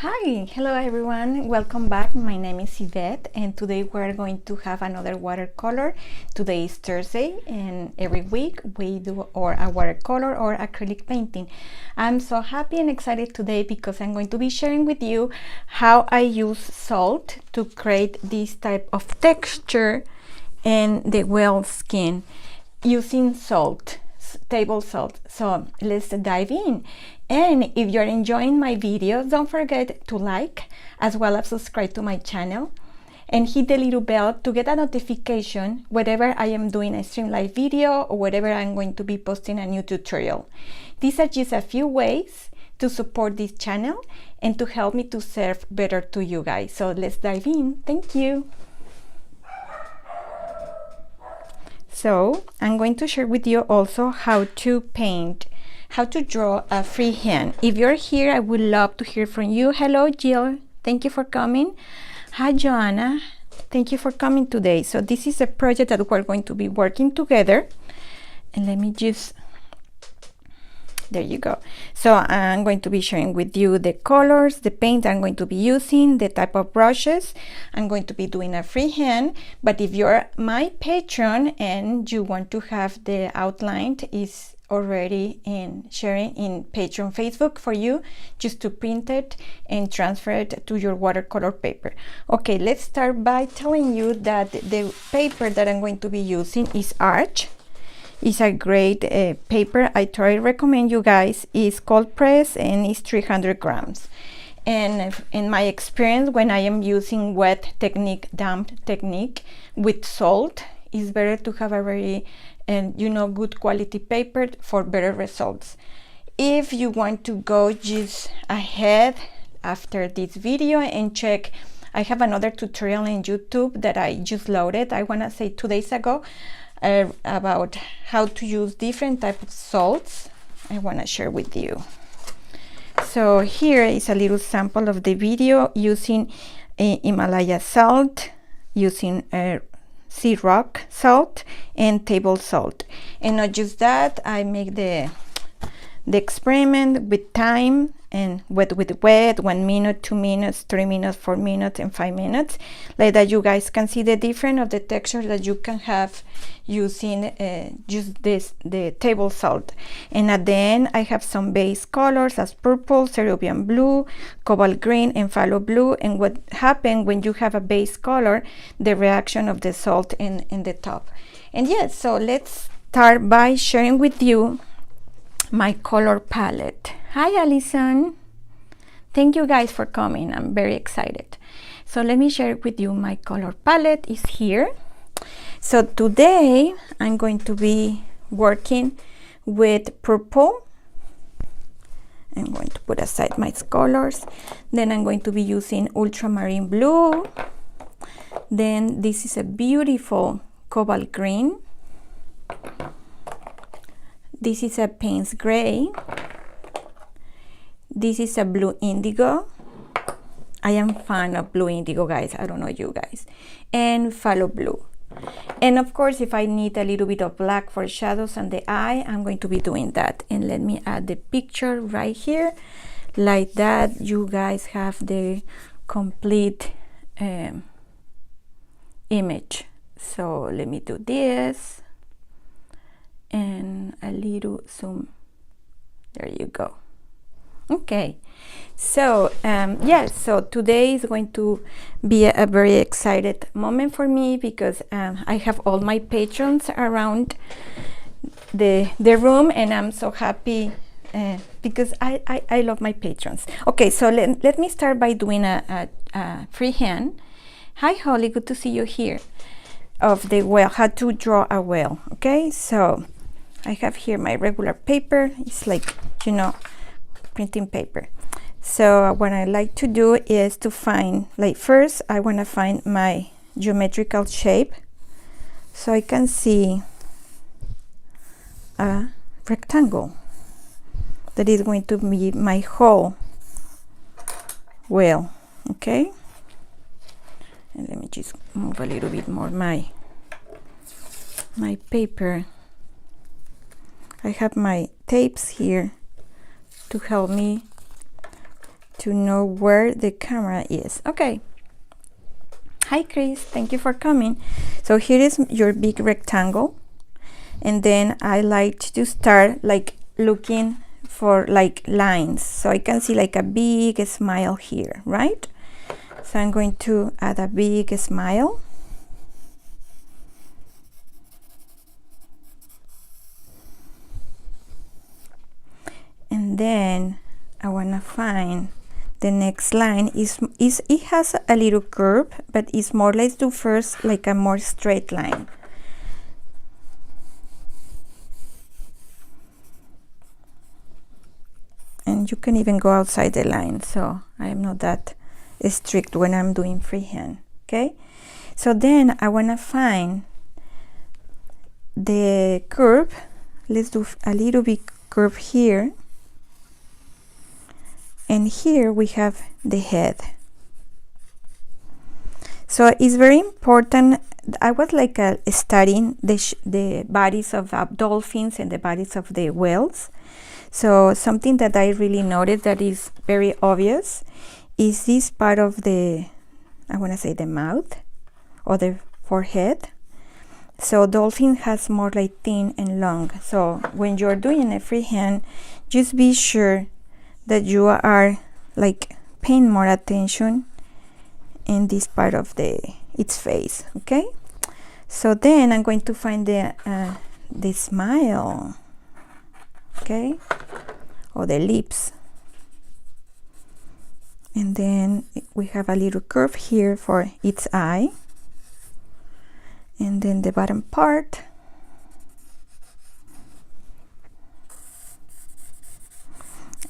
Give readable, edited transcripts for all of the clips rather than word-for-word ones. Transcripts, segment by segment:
Hi, hello everyone, welcome back. My name is Yvette and today we're going to have another watercolor. Today is Thursday and every week we do or a watercolor or acrylic painting. I'm so happy and excited today because I'm going to be sharing with you how I use salt to create this type of texture in the whale skin using salt, table salt. So let's dive in. And if you're enjoying my videos, don't forget to like as well as subscribe to my channel and hit the little bell to get a notification whenever I am doing a stream live video or whenever I'm going to be posting a new tutorial. These are just a few ways to support this channel and to help me to serve better to you guys. So let's dive in. Thank you. So I'm going to share with you also how to paint, how to draw a freehand. If you're here, I would love to hear from you. Hello, Jill. Thank you for coming. Hi, Joanna. Thank you for coming today. So this is a project that we're going to be working together. And let me just, there you go. So I'm going to be sharing with you the colors, the paint I'm going to be using, the type of brushes. I'm going to be doing a freehand, but if you're my patron and you want to have the outline is already in sharing in Patreon Facebook for you, just to print it and transfer it to your watercolor paper. Okay, let's start by telling you that the paper that I'm going to be using is Arch. It's a great paper. I totally recommend you guys. It's cold press and it's 300 grams. And in my experience, when I am using wet technique, damp technique with salt, it's better to have a very good quality paper for better results. If you want to go just ahead after this video and check, I have another tutorial in YouTube that I just loaded, I want to say 2 days ago, about how to use different types of salts. I want to share with you. So here is a little sample of the video using Himalaya salt, using sea rock salt and table salt. And not just that, I make the experiment with time and wet with wet, 1 minute, 2 minutes, 3 minutes, 4 minutes, and 5 minutes, like that you guys can see the difference of the texture that you can have using just the table salt. And at the end I have some base colors as purple, cerulean blue, cobalt green, and phthalo blue. And what happens when you have a base color, the reaction of the salt in the top. And yes, so let's start by sharing with you my color palette. Hi Alison, thank you guys for coming. I'm very excited. So let me share with you my color palette is here. So today I'm going to be working with purple. I'm going to put aside my colors. Then I'm going to be using ultramarine blue. Then this is a beautiful cobalt green. This is a Payne's gray. This is a blue indigo. I am fan of blue indigo, guys. I don't know you guys. And phthalo blue. And of course, if I need a little bit of black for shadows on the eye, I'm going to be doing that. And let me add the picture right here. Like that, you guys have the complete image. So let me do this. And a little zoom. There you go. Okay, so yes, so today is going to be a very excited moment for me because I have all my patrons around the room, and I'm so happy because I love my patrons. Okay, so let me start by doing a freehand. Hi Holly, good to see you here. Of the whale, how to draw a whale. Okay, so I have here my regular paper. It's like, you know, printing paper. So what I like to do is to find, like, first I want to find my geometrical shape so I can see a rectangle that is going to be my whole whale. Okay, and let me just move a little bit more my paper. I have my tapes here to help me to know where the camera is. Okay. Hi Chris, thank you for coming. So here is your big rectangle, and then I like to start like looking for like lines, so I can see like a big smile here, right? So I'm going to add a big smile. And then I want to find the next line. Is it has a little curve, but it's more, let's do first like a more straight line. And you can even go outside the line, so I am not that strict when I'm doing freehand. Okay, so then I want to find the curve. Let's do a little bit curve here, and here we have the head. So it's very important. I was like studying the bodies of dolphins and the bodies of the whales. So something that I really noticed that is very obvious is this part of the, I want to say the mouth or the forehead. So dolphin has more like thin and long. So when you're doing a freehand, just be sure that you are like paying more attention in this part of its face. Okay, so then I'm going to find the smile, okay, or the lips, and then we have a little curve here for its eye, and then the bottom part.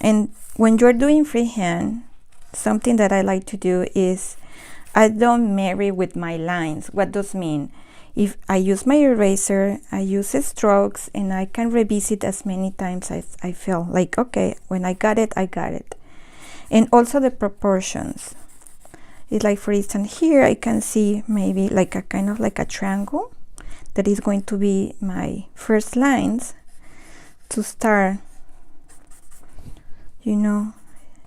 And when you're doing freehand, something that I like to do is I don't marry with my lines. What does mean? If I use my eraser, I use strokes, and I can revisit as many times as I feel like, okay, when I got it, I got it. And also the proportions. It's like, for instance, here I can see maybe like a kind of like a triangle that is going to be my first lines to start, you know,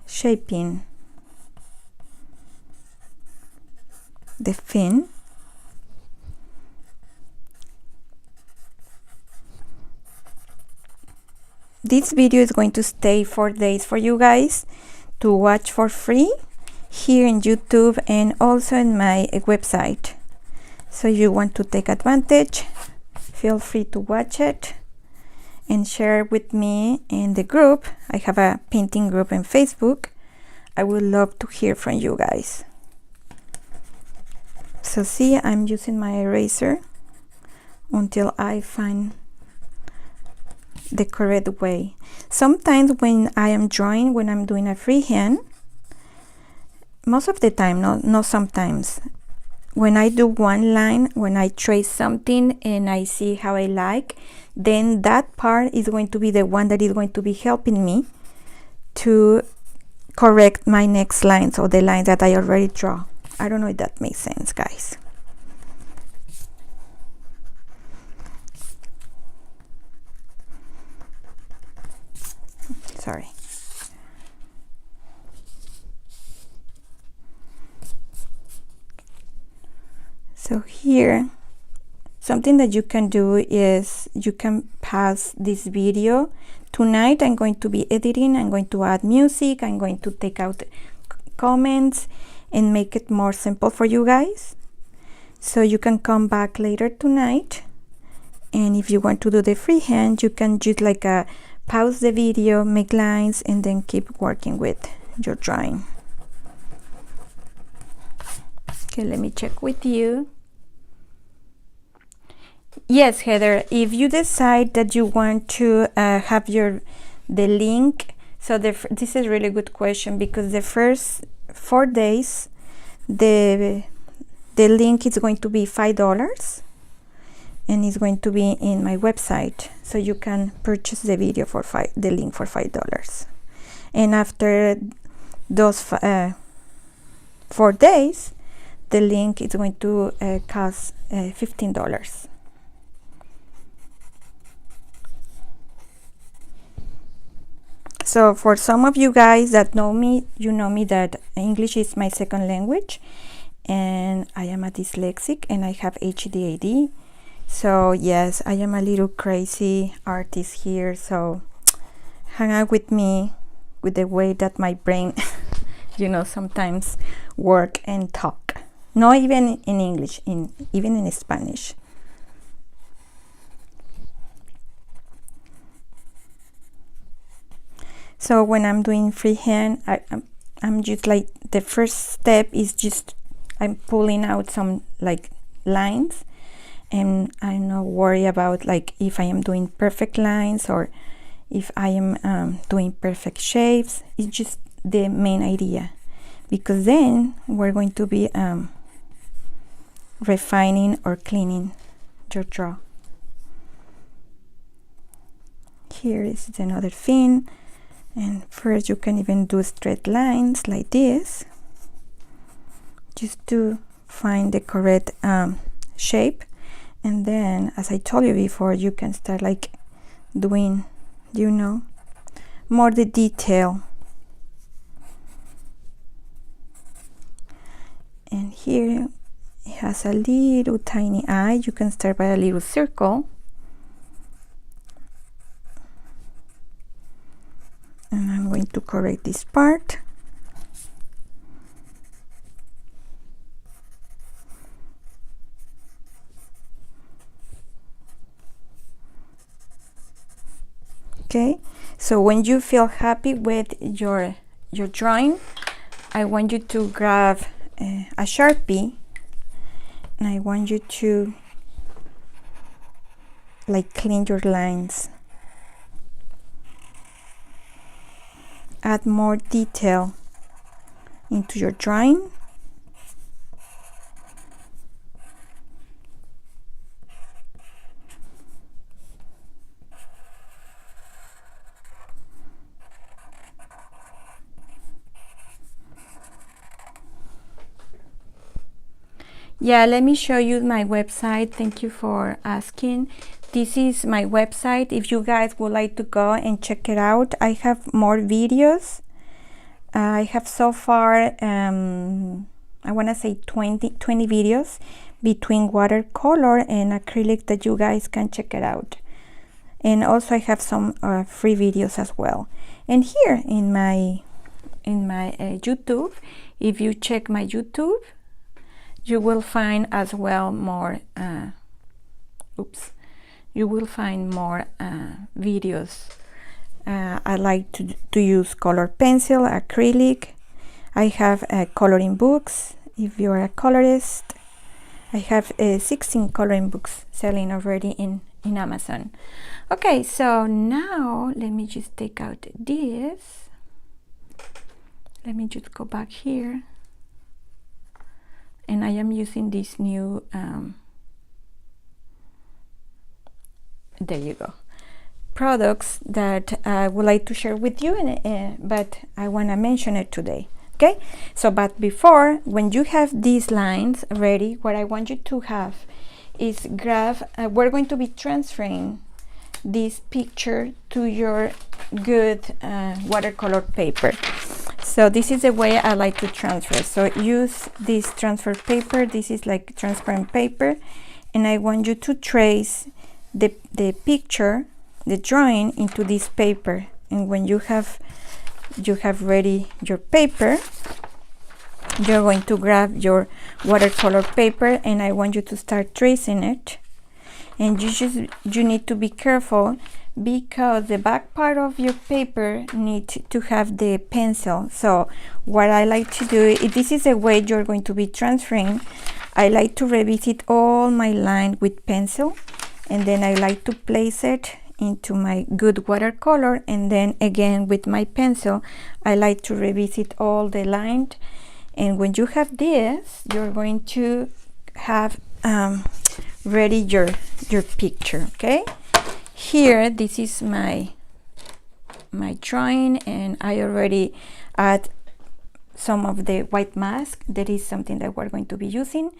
shaping the fin. This video is going to stay 4 days for you guys to watch for free here in YouTube and also in my website. So you want to take advantage, feel free to watch it and share with me in the group. I have a painting group on Facebook. I would love to hear from you guys. So see, I'm using my eraser until I find the correct way. Sometimes when I am drawing, when I'm doing a freehand, most of the time, not sometimes, when I do one line, when I trace something and I see how I like, then that part is going to be the one that is going to be helping me to correct my next lines or the lines that I already draw. I don't know if that makes sense, guys. Sorry. So here, something that you can do is you can pause this video. Tonight I'm going to be editing, I'm going to add music, I'm going to take out comments and make it more simple for you guys. So you can come back later tonight, and if you want to do the freehand, you can just like pause the video, make lines, and then keep working with your drawing. Okay, let me check with you. Yes, Heather, if you decide that you want to have the link, so this is a really good question, because the first 4 days the link is going to be $5 and it's going to be in my website, so you can purchase the video for the link for $5. And after those 4 days, the link is going to cost $15. So for some of you guys that know me, you know me that English is my second language, and I am a dyslexic and I have ADHD. So yes, I am a little crazy artist here, so hang out with me with the way that my brain sometimes work and talk. Not even in English, even in Spanish. So when I'm doing freehand, I'm just like, the first step is just I'm pulling out some like lines, and I'm not worried about like if I am doing perfect lines or if I am doing perfect shapes. It's just the main idea, because then we're going to be refining or cleaning your draw. Here is another thing, and first you can even do straight lines like this, just to find the correct shape, and then, as I told you before, you can start like doing more the detail. And here it has a little tiny eye. You can start by a little circle, and I'm going to correct this part. Okay, so when you feel happy with your drawing, I want you to grab a Sharpie, and I want you to like clean your lines, add more detail into your drawing. Yeah, let me show you my website. Thank you for asking. This is my website. If you guys would like to go and check it out, I have more videos. I have so far, I want to say 20 videos between watercolor and acrylic that you guys can check it out. And also I have some free videos as well. And here in my YouTube, if you check my YouTube, you will find as well more you will find more videos. I like to use color pencil, acrylic. I have coloring books. If you're a colorist, I have 16 coloring books selling already in Amazon. Okay, so now let me just take out this. Let me just go back here. And I am using this new, there you go, products that I would like to share with you, but I want to mention it today. Okay, so but before, when you have these lines ready, what I want you to have is grab, we're going to be transferring this picture to your good watercolor paper. So this is the way I like to transfer. So use this transfer paper. This is like transparent paper, and I want you to trace the picture, the drawing, into this paper. And when you have ready your paper, you're going to grab your watercolor paper, and I want you to start tracing it. And you need to be careful, because the back part of your paper needs to have the pencil. So what I like to do, if this is the way you're going to be transferring, I like to revisit all my line with pencil, and then I like to place it into my good watercolor, and then again with my pencil I like to revisit all the lines. And when you have this, you're going to have ready your picture. Okay, here this is my drawing, and I already add some of the white mask. That is something that we're going to be using,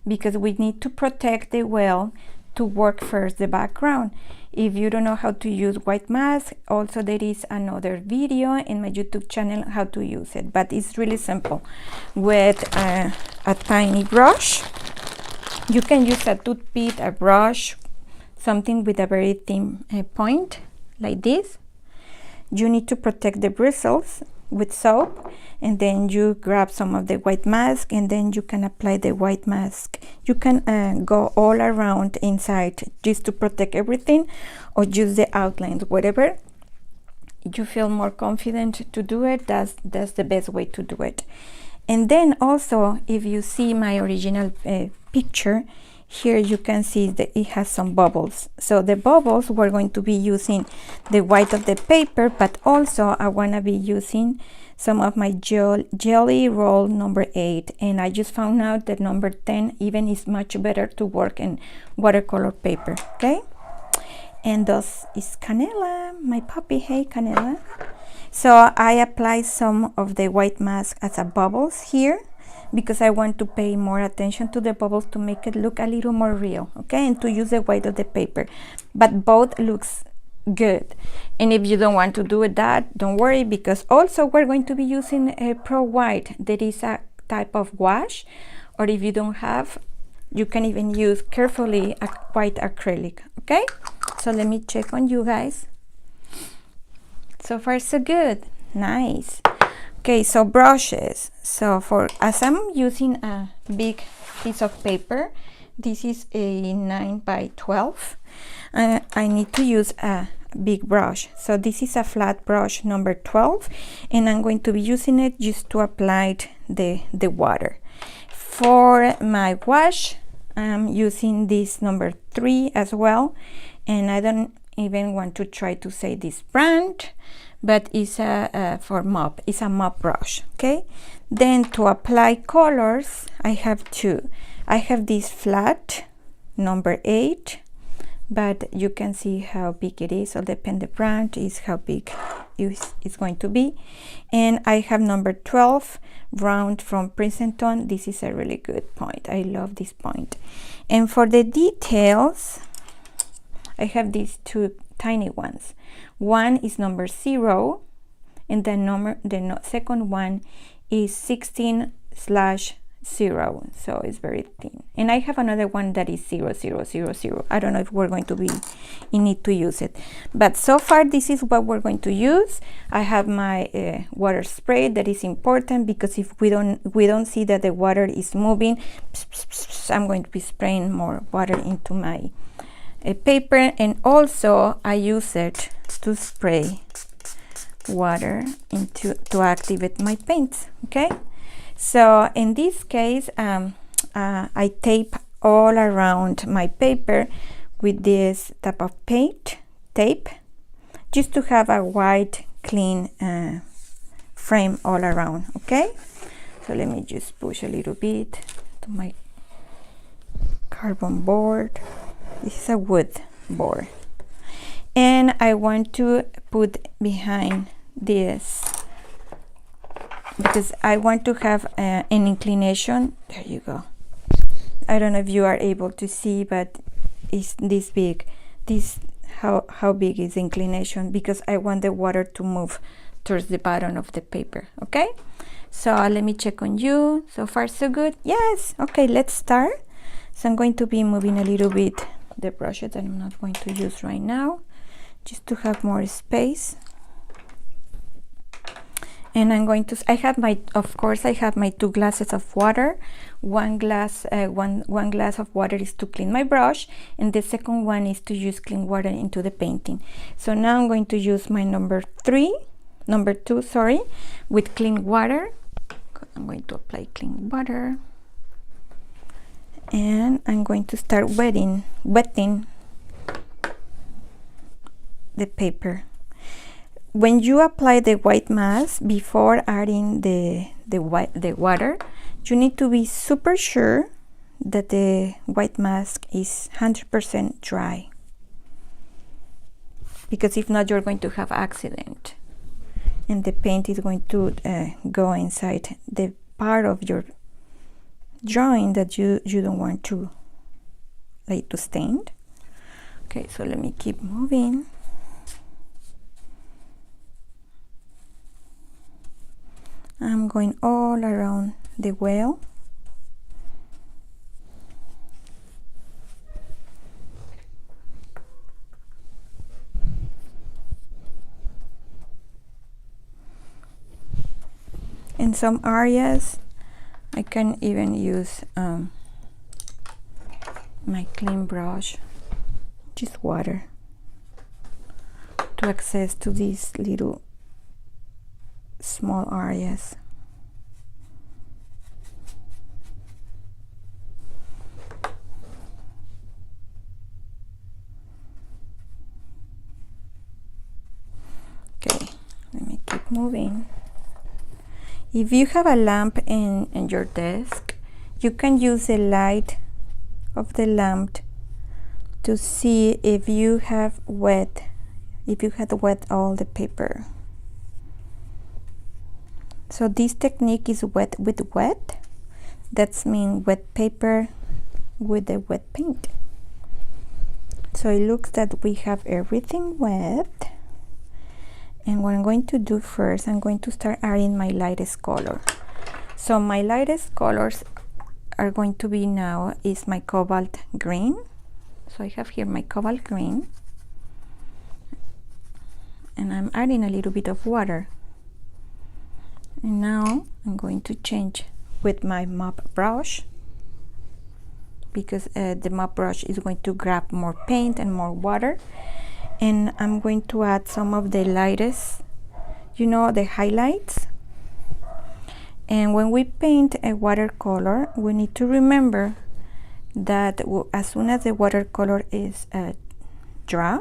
because we need to protect the well to work first the background. If you don't know how to use white mask, also there is another video in my YouTube channel how to use it, but it's really simple. With a tiny brush, you can use a toothpick, a brush, something with a very thin point like this. You need to protect the bristles with soap, and then you grab some of the white mask, and then you can apply the white mask. You can go all around inside just to protect everything, or use the outlines, whatever you feel more confident to do it. That's the best way to do it. And then also, if you see my original picture, here you can see that it has some bubbles. So the bubbles, we're going to be using the white of the paper, but also I want to be using some of my jelly roll number 8, and I just found out that number 10 even is much better to work in watercolor paper. Okay, and thus is Canela, my puppy. Hey Canela. So I apply some of the white mask as a bubbles here, because I want to pay more attention to the bubbles to make it look a little more real, okay, and to use the white of the paper. But both looks good. And if you don't want to do that, don't worry, because also we're going to be using a Pro White. That is a type of wash, or if you don't have, you can even use carefully a white acrylic. Okay, so let me check on you guys. So far so good. Nice. Okay, so brushes. So as I'm using a big piece of paper, this is a 9 by 12, I need to use a big brush. So this is a flat brush number 12, and I'm going to be using it just to apply the water. For my wash, I'm using this number 3 as well, and I don't even want to try to say this brand, but it's for mop. It's a mop brush. Okay, then to apply colors, I have two. I have this flat number 8, but you can see how big it is. So depend the brand is how big it's going to be. And I have number 12 round from Princeton. This is a really good point. I love this point. And for the details, I have these two tiny ones. One is number 0, and the second one is 16/0, so it's very thin. And I have another one that is 0,0,0,0. I don't know if we're going to be in need to use it, but so far this is what we're going to use. I have my water spray. That is important, because if we don't see that the water is moving, I'm going to be spraying more water into my paper. And also I use it to spray water to activate my paints. Okay, so in this case I tape all around my paper with this type of tape, just to have a white clean frame all around. Okay, so let me just push a little bit to my cardboard board. This is a wood board, and I want to put behind this, because I want to have an inclination. There you go. I don't know if you are able to see, but it's this big. This how big is the inclination, because I want the water to move towards the bottom of the paper. Okay, so let me check on you. So far so good. Yes. Okay, let's start. So I'm going to be moving a little bit the brushes that I'm not going to use right now, just to have more space. And I'm going to, of course I have my 2 glasses of water. One glass of water is to clean my brush, and the second one is to use clean water into the painting. So now I'm going to use my number 2, sorry, with clean water. I'm going to apply clean water, and I'm going to start wetting the paper. When you apply the white mask, before adding the water, you need to be super sure that the white mask is 100% dry, because if not, you're going to have accident, and the paint is going to go inside the part of your drawing that you don't want to stain. Okay, so let me keep moving. I'm going all around the whale. In some areas, I can even use my clean brush, just water, to access to these little small areas. Okay, let me keep moving. If you have a lamp in your desk, you can use the light of the lamp to see if you have wet, if you had wet all the paper. So this technique is wet with wet. That's mean wet paper with the wet paint. So it looks that we have everything wet. And what I'm going to do first, I'm going to start adding my lightest color. So my lightest colors are going to be now is my cobalt green. So I have here my cobalt green. And I'm adding a little bit of water. And now I'm going to change with my mop brush, because the mop brush is going to grab more paint and more water. And I'm going to add some of the lightest, you know, the highlights. And when we paint a watercolor, we need to remember that as soon as the watercolor is dry,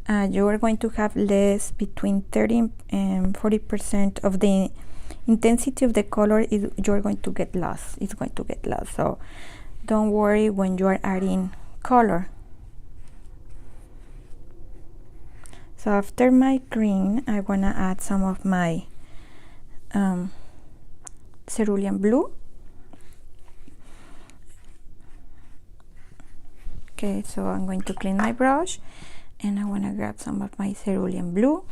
you are going to have less, between 30 and 40% of the intensity of the color is you're going to get lost. It's going to get lost. So don't worry when you are adding color. So after my green, I want to add some of my cerulean blue. Okay, so I'm going to clean my brush and I want to grab some of my cerulean blue.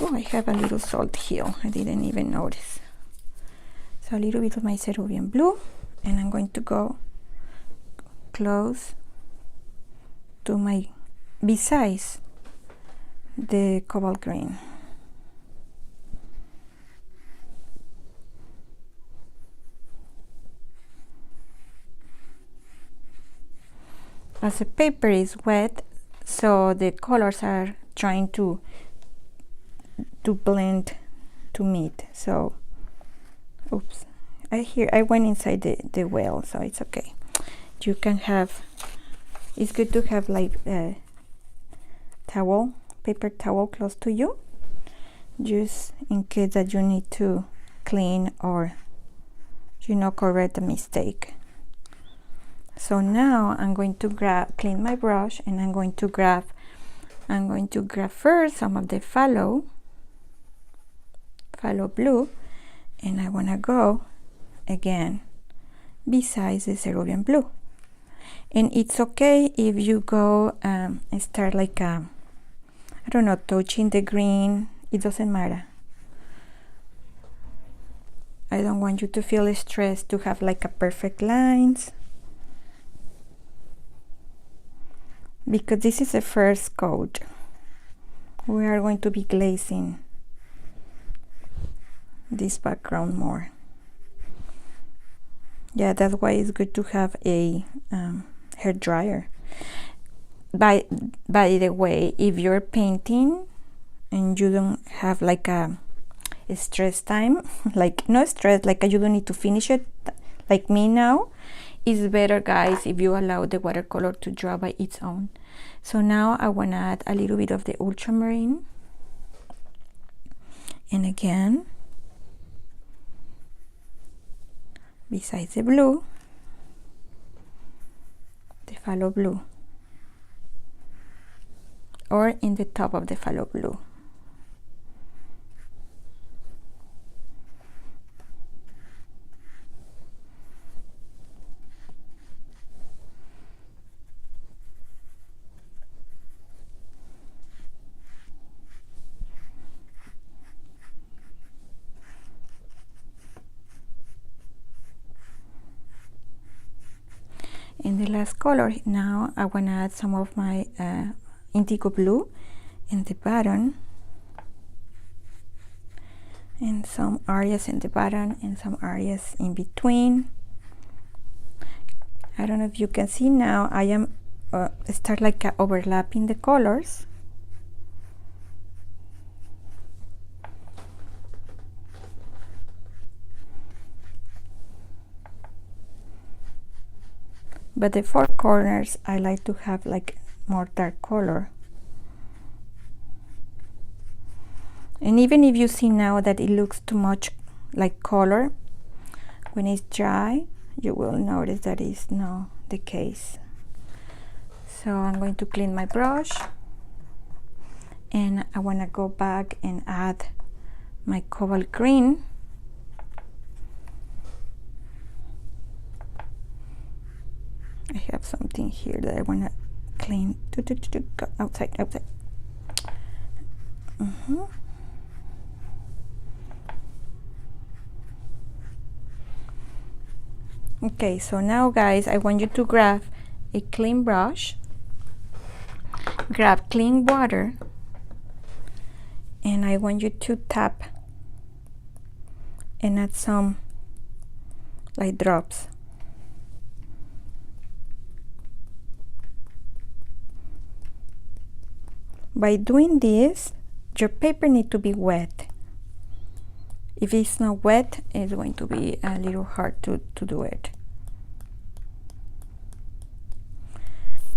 Oh, I have a little salt here. I didn't even notice. So a little bit of my cerulean blue, and I'm going to go close to my, besides the cobalt green. As the paper is wet, so the colors are trying to blend, to meet. So oops, I went inside the well, so it's okay. You can have, it's good to have like a towel, paper towel close to you, just in case that you need to clean or, you know, correct a mistake. So now I'm going to clean my brush, and I'm going to grab first some of the phthalo blue, and I want to go again besides the cerulean blue. And it's okay if you go and start like I don't know, touching the green. It doesn't matter. I don't want you to feel stressed to have like a perfect lines, because this is the first coat. We are going to be glazing this background more. Yeah, that's why it's good to have a hair dryer. By the way, if you're painting and you don't have like a stress time, like no stress, like you don't need to finish it like me now, it's better, guys, if you allow the watercolor to dry by its own. So now I want to add a little bit of the ultramarine, and again besides the blue, the phthalo blue, or in the top of the phthalo blue. in the last color. Now I want to add some of my indigo blue in the bottom, and some areas in the bottom and some areas in between. I don't know if you can see now, I am start like overlapping the colors. But the four corners I like to have like more dark color. And even if you see now that it looks too much like color, when it's dry you will notice that is not the case. So I'm going to clean my brush, and I want to go back and add my cobalt green. I have something here that I want to clean. Go outside. Okay, so now guys, I want you to grab a clean brush, grab clean water, and I want you to tap and add some like drops. By doing this, your paper needs to be wet. If it's not wet, it's going to be a little hard to do it.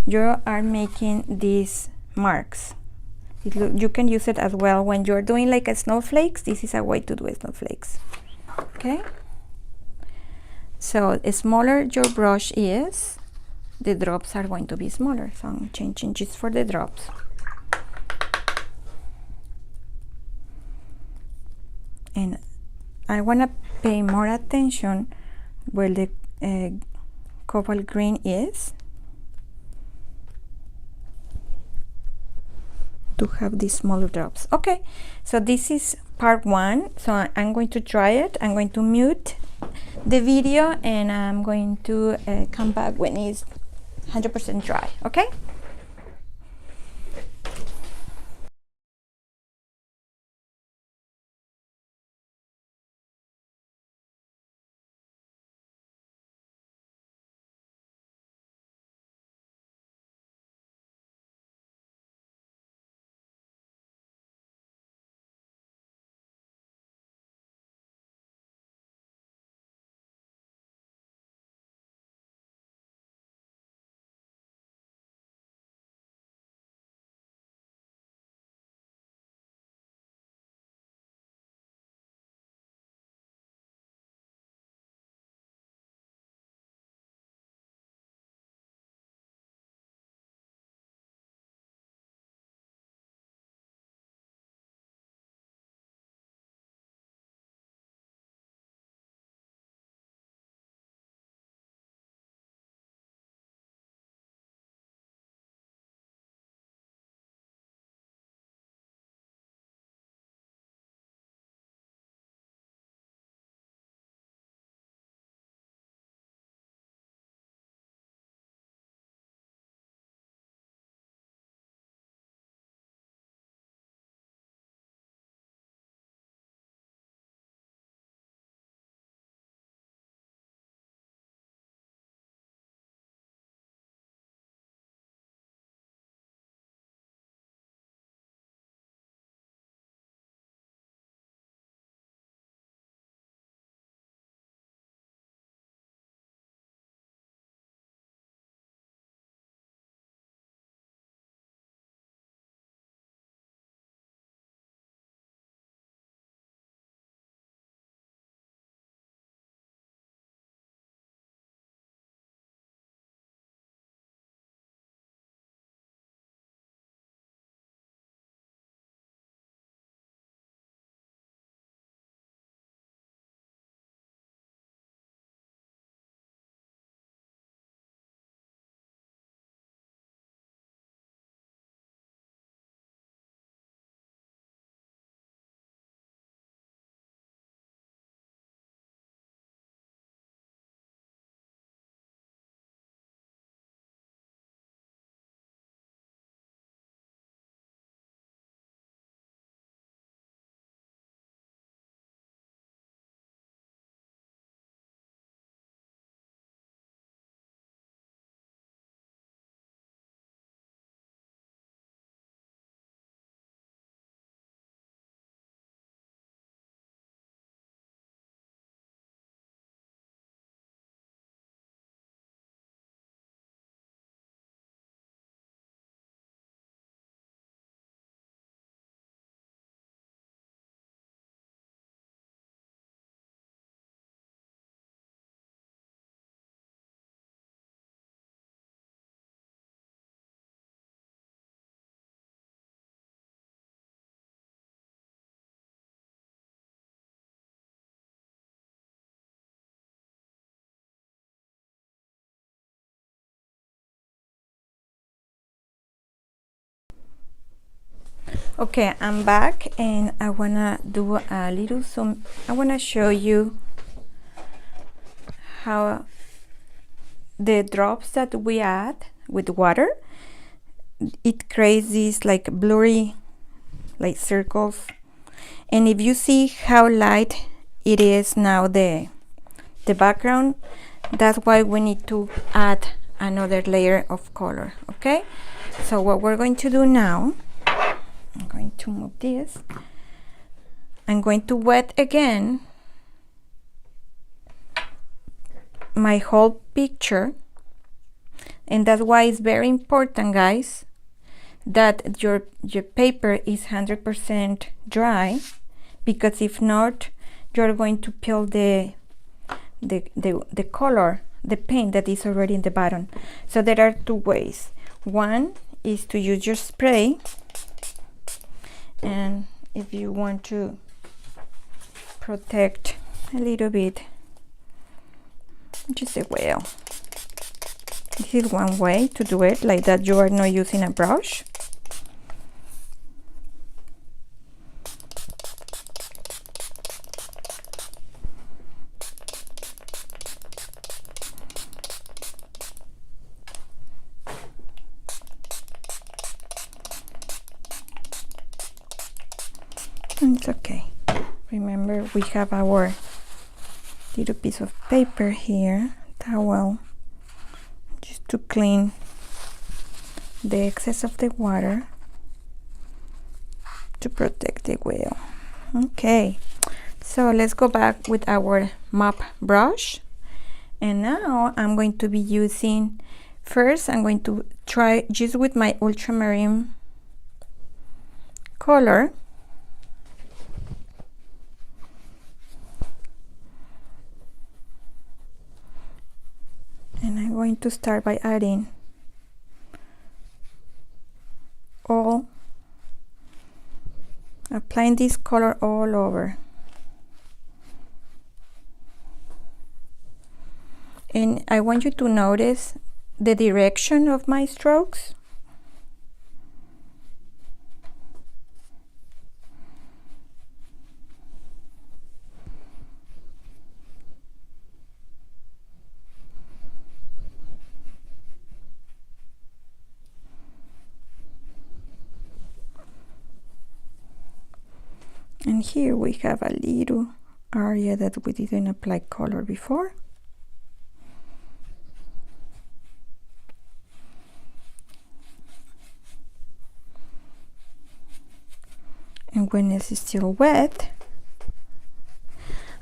You are making these marks. You can use it as well when you're doing like a snowflakes. This is a way to do a snowflakes. Okay? So the smaller your brush is, the drops are going to be smaller. So I'm changing just for the drops. And I want to pay more attention where the cobalt green is, to have these smaller drops. Okay, so this is part one. So I'm going to try it. I'm going to mute the video, and I'm going to come back when it's 100% dry. Okay. Okay, I'm back and I wanna do a little zoom. I wanna show you how the drops that we add with water, it creates these like blurry like circles. And if you see how light it is now, the background, that's why we need to add another layer of color. Okay, so what we're going to do now, I'm going to move this. I'm going to wet again my whole picture, and that's why it's very important, guys, that your paper is 100% dry, because if not, you're going to peel the color, the paint that is already in the bottom. So there are two ways. One is to use your spray, and if you want to protect a little bit, just a whale. This is one way to do it, like that you are not using a brush. And it's okay. Remember, we have our little piece of paper here, towel, just to clean the excess of the water to protect the whale. Okay, so let's go back with our mop brush, and now I'm going to be using, first I'm going to try just with my ultramarine color. And I'm going to start by adding applying this color all over. And I want you to notice the direction of my strokes. And here we have a little area that we didn't apply color before. And when it's still wet,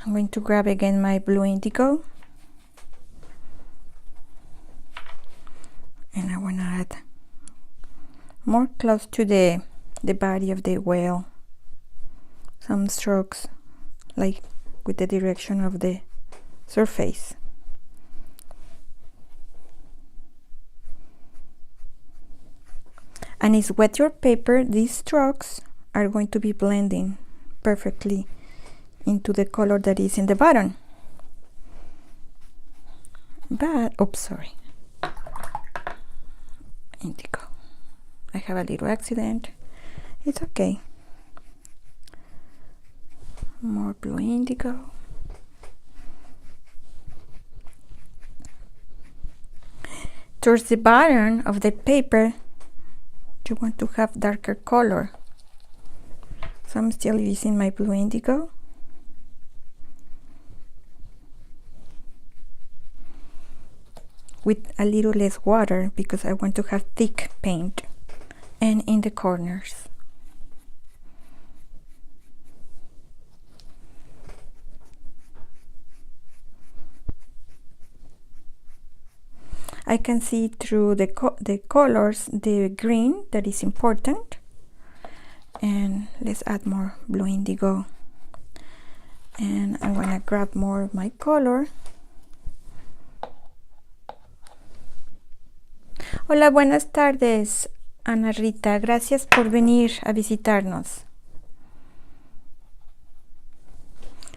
I'm going to grab again my blue indigo. And I want to add more close to the body of the whale. Some strokes like with the direction of the surface. And as wet your paper, these strokes are going to be blending perfectly into the color that is in the bottom. But, oops, sorry. Indigo. I have a little accident. It's okay. More blue indigo. Towards the bottom of the paper, you want to have darker color. So I'm still using my blue indigo. With a little less water because I want to have thick paint, and in the corners. I can see through the colors, the green that is important. And let's add more blue indigo. And I'm gonna grab more of my color. Hola, buenas tardes, Ana Rita. Gracias por venir a visitarnos.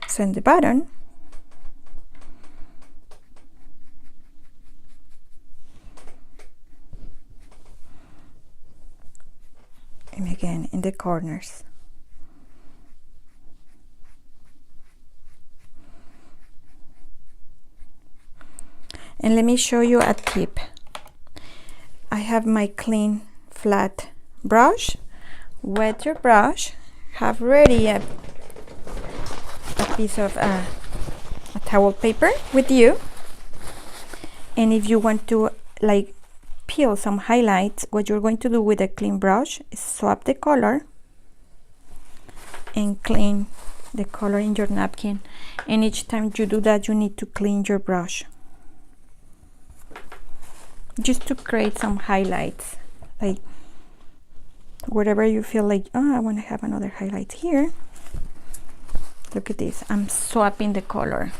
So in the bottom, Same again in the corners. And let me show you a tip. I have my clean flat brush. Wet your brush. Have ready a piece of a towel paper with you. And if you want to like peel some highlights, what you're going to do with a clean brush is swap the color and clean the color in your napkin. And each time you do that, you need to clean your brush just to create some highlights, like wherever you feel like, oh, I want to have another highlight here. Look at this, I'm swapping the color.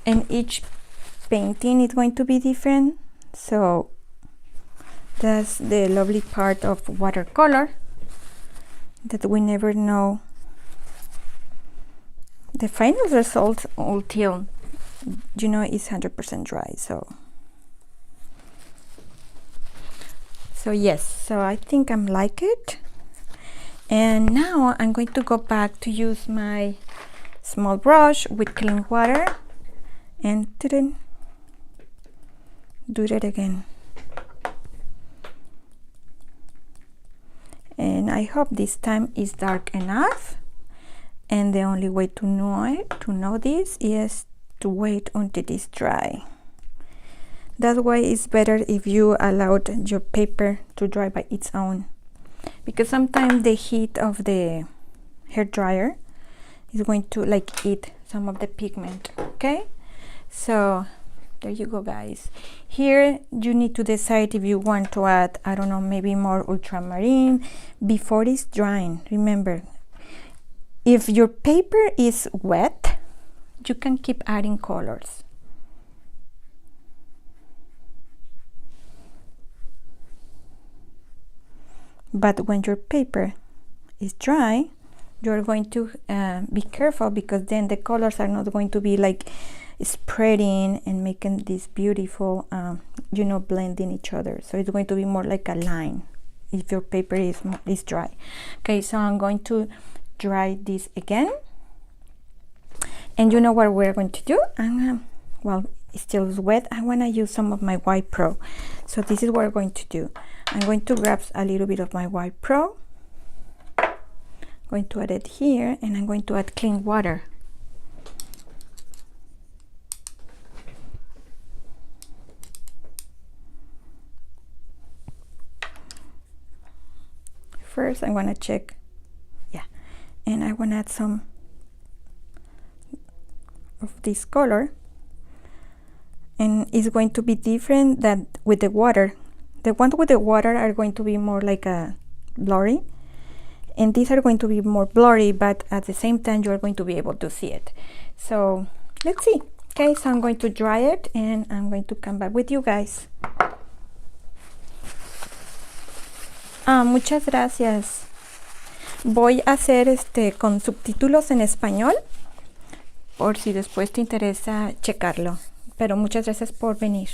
And each painting is going to be different, so that's the lovely part of watercolor, that we never know the final result until you know it's 100% dry. So yes, so I think I'm like it. And now I'm going to go back to use my small brush with clean water and do that again. And I hope this time is dark enough. And the only way to know this is to wait until it's dry. That way it's better if you allowed your paper to dry by its own, because sometimes the heat of the hair dryer is going to like eat some of the pigment. Okay, so there you go, guys. Here you need to decide if you want to add, I don't know, maybe more ultramarine before it's drying. Remember, if your paper is wet, you can keep adding colors. But when your paper is dry, you're going to be careful, because then the colors are not going to be like spreading and making this beautiful, you know, blending each other. So it's going to be more like a line if your paper is dry. Okay, so I'm going to dry this again. And you know what we're going to do? Well, it still is wet. I want to use some of my White Pro. So this is what we're going to do. I'm going to grab a little bit of my White Pro. I'm going to add it here, and I'm going to add clean water. First, I want to check. Yeah. And I want to add some of this color, and it's going to be different than with the water. The ones with the water are going to be more like a blurry, and these are going to be more blurry, but at the same time you're going to be able to see it. So let's see. Okay, so I'm going to dry it and I'm going to come back with you guys. Muchas gracias. Voy a hacer con subtítulos en español, por si después te interesa checarlo. Pero muchas gracias por venir.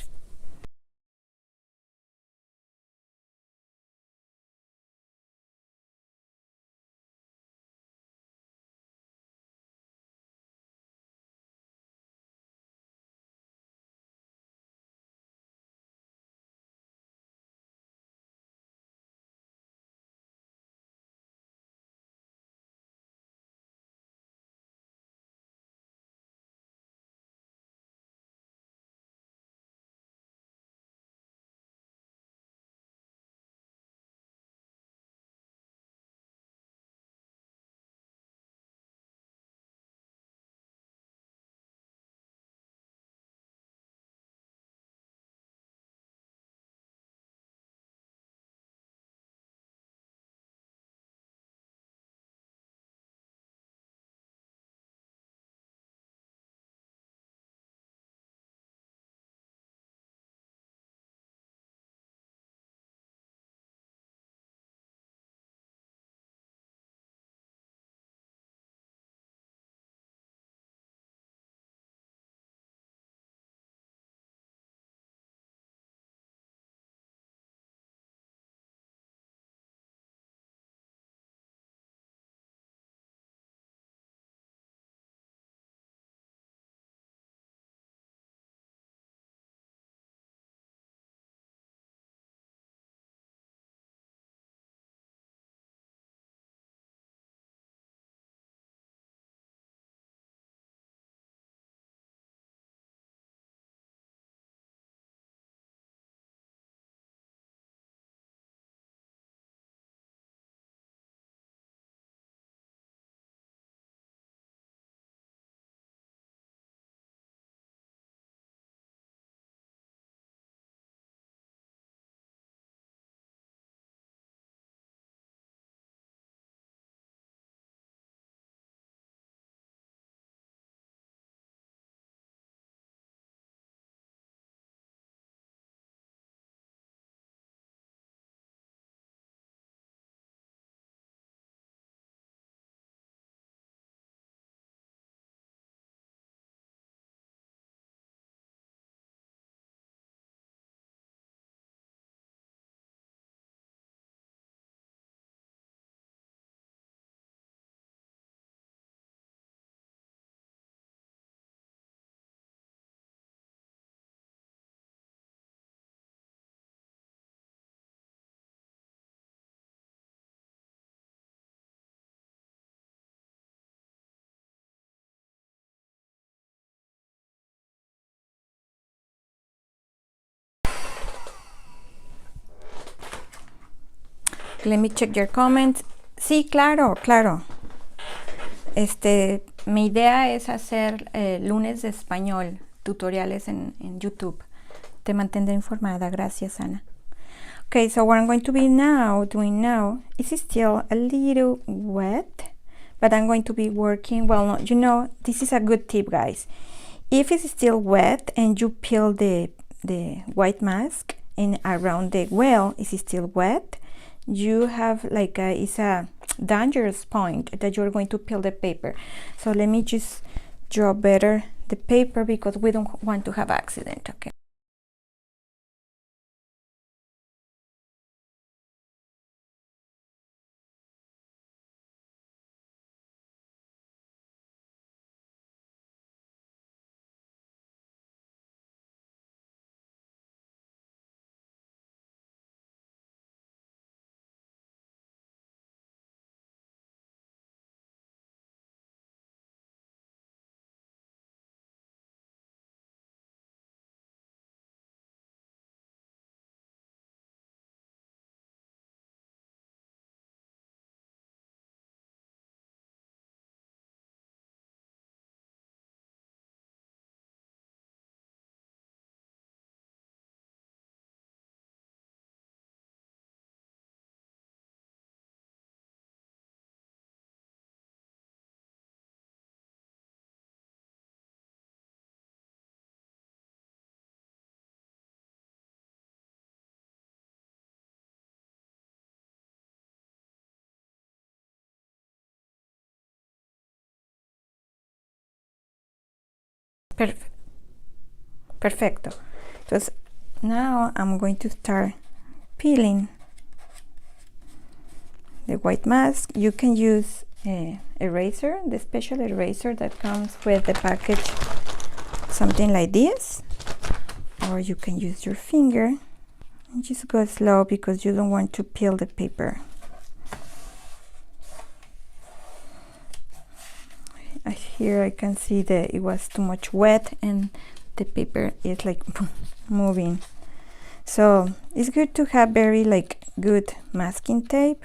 Let me check your comments. Sí, claro, claro. Mi idea es hacer lunes de español, tutoriales en YouTube. Te mantendré informada. Gracias, Ana. Okay, so what I'm going to be doing now is still a little wet, but I'm going to be working, well, no, you know, this is a good tip, guys. If it's still wet and you peel the white mask and around the well is still wet, you have like it's a dangerous point that you're going to peel the paper. So let me just draw better the paper because we don't want to have accident, okay? Perfecto. Entonces, now I'm going to start peeling the white mask. You can use a eraser, the special eraser that comes with the package, something like this, or you can use your finger and just go slow because you don't want to peel the paper. Here I can see that it was too much wet and the paper is like moving. So it's good to have very like good masking tape.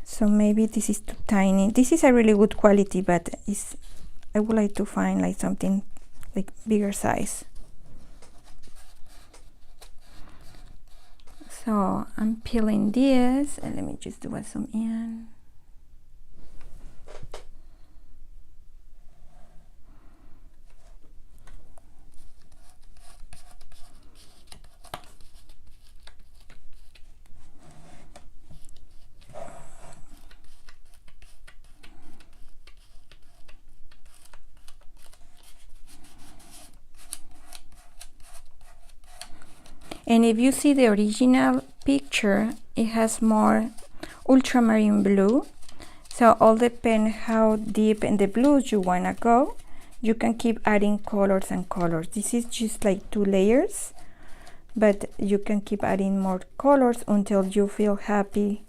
So maybe this is too tiny. This is a really good quality, but I would like to find like something like bigger size. So I'm peeling this and let me just do a zoom in. And if you see the original picture, it has more ultramarine blue. So all depends how deep in the blues you wanna go. You can keep adding colors and colors. This is just like 2 layers, but you can keep adding more colors until you feel happy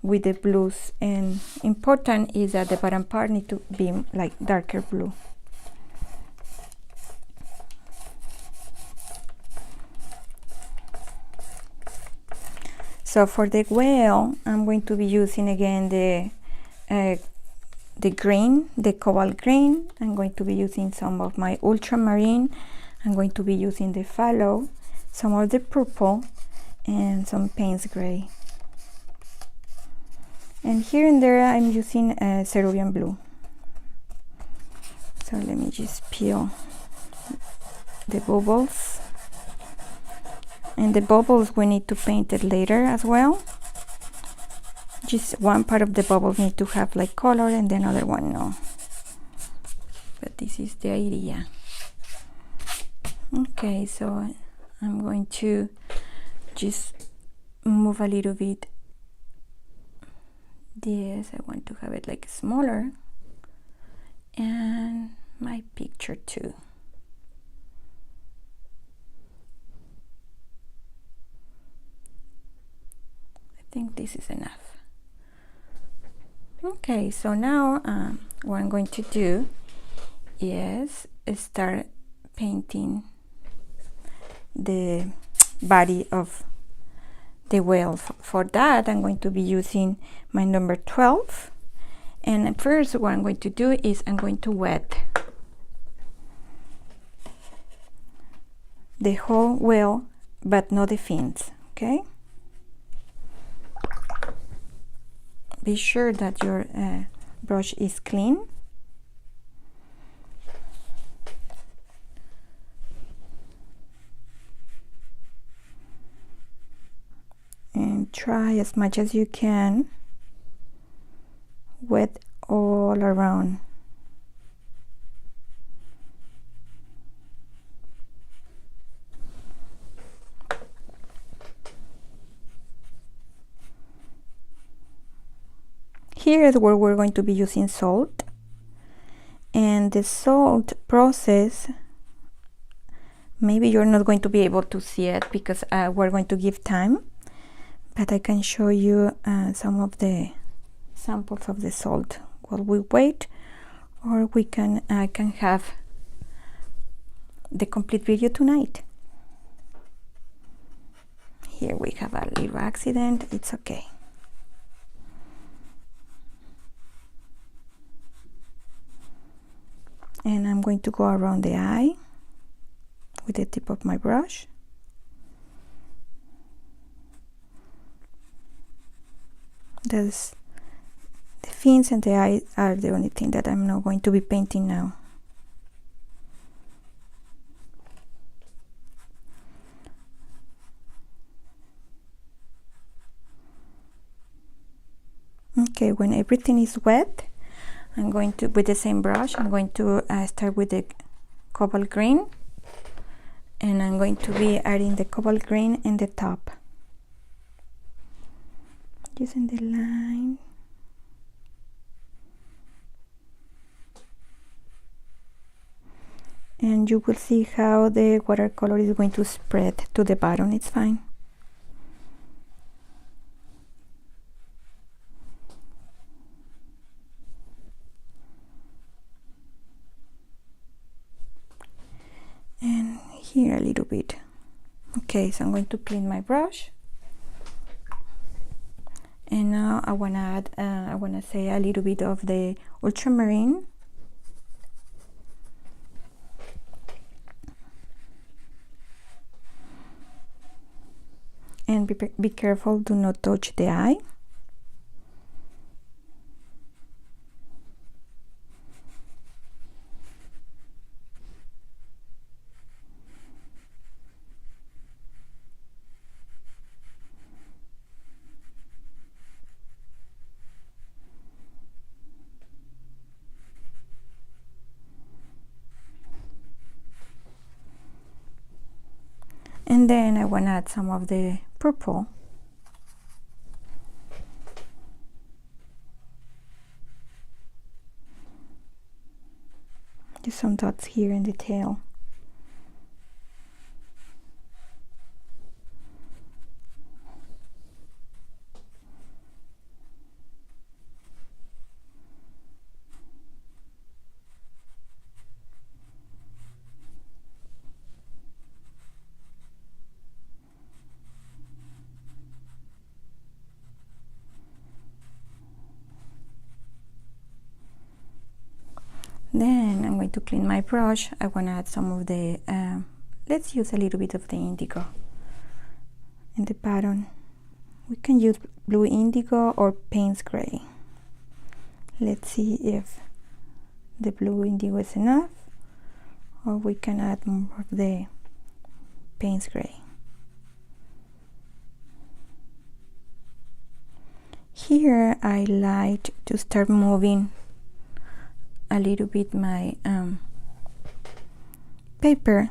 with the blues. And important is that the bottom part need to be like darker blue. So for the whale, I'm going to be using again the green, the cobalt green. I'm going to be using some of my ultramarine. I'm going to be using the phthalo, some of the purple, and some Payne's gray. And here and there I'm using cerulean blue. So let me just peel the bubbles. And the bubbles we need to paint it later as well. Just one part of the bubbles need to have like color and the other one no. But this is the idea. Okay, so I'm going to just move a little bit this. I want to have it like smaller. And my picture too. I think this is enough. Okay, so now what I'm going to do is start painting the body of the whale. For that, I'm going to be using my number 12. And first, what I'm going to do is I'm going to wet the whole whale, but not the fins, okay? Be sure that your brush is clean. And try as much as you can wet all around. Here is where we're going to be using salt, and the salt process, maybe you're not going to be able to see it because we're going to give time, but I can show you some of the samples of the salt while we wait, or we can have the complete video tonight. Here we have a little accident, it's okay. And I'm going to go around the eye with the tip of my brush. There's the fins and the eye are the only thing that I'm not going to be painting now. Okay, when everything is wet, I'm going to, with the same brush, I'm going to start with the cobalt green, and I'm going to be adding the cobalt green in the top, using the line. And you will see how the watercolor is going to spread to the bottom. It's fine. And here a little bit. Okay, so I'm going to clean my brush. And now I want to add, I want to say a little bit of the ultramarine. And be careful, do not touch the eye. And then I want to add some of the purple. Just some dots here in the tail. Then I'm going to clean my brush. I want to add some of the, let's use a little bit of the indigo in the pattern. We can use blue indigo or Payne's gray. Let's see if the blue indigo is enough, or we can add more of the Payne's gray. Here I like to start moving a little bit my paper,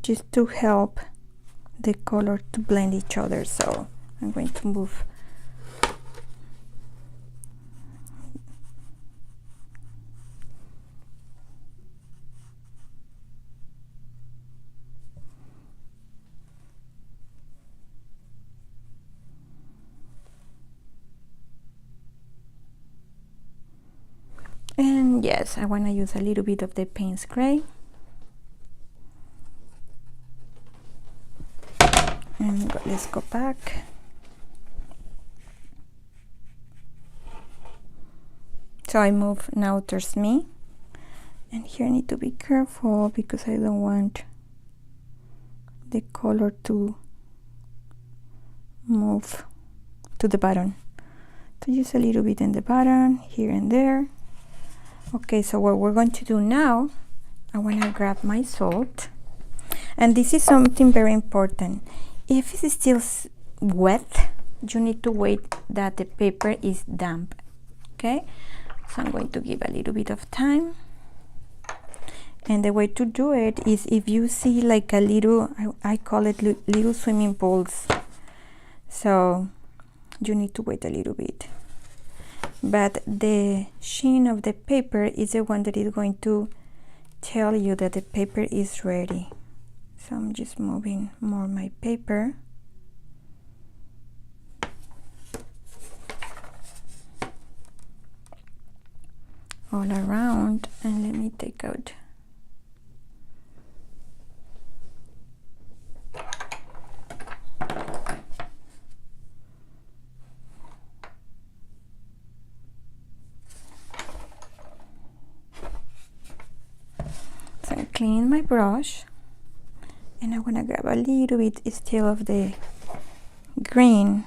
just to help the color to blend each other. So I'm going to move and yes, I want to use a little bit of the Payne's gray. And go. let's go back. So I move now towards me, and here I need to be careful because I don't want the color to move to the bottom. So just a little bit in the bottom, here and there. Okay, so what we're going to do now, I want to grab my salt, and this is something very important. If it's still wet, you need to wait that the paper is damp. Okay, so I'm going to give a little bit of time, and the way to do it is if you see like a little, I call it little swimming pools, so you need to wait a little bit, but the sheen of the paper is the one that is going to tell you that the paper is ready. So I'm just moving more my paper. All around, and let me take out so I'm cleaning my brush, and I want to grab a little bit still of the green.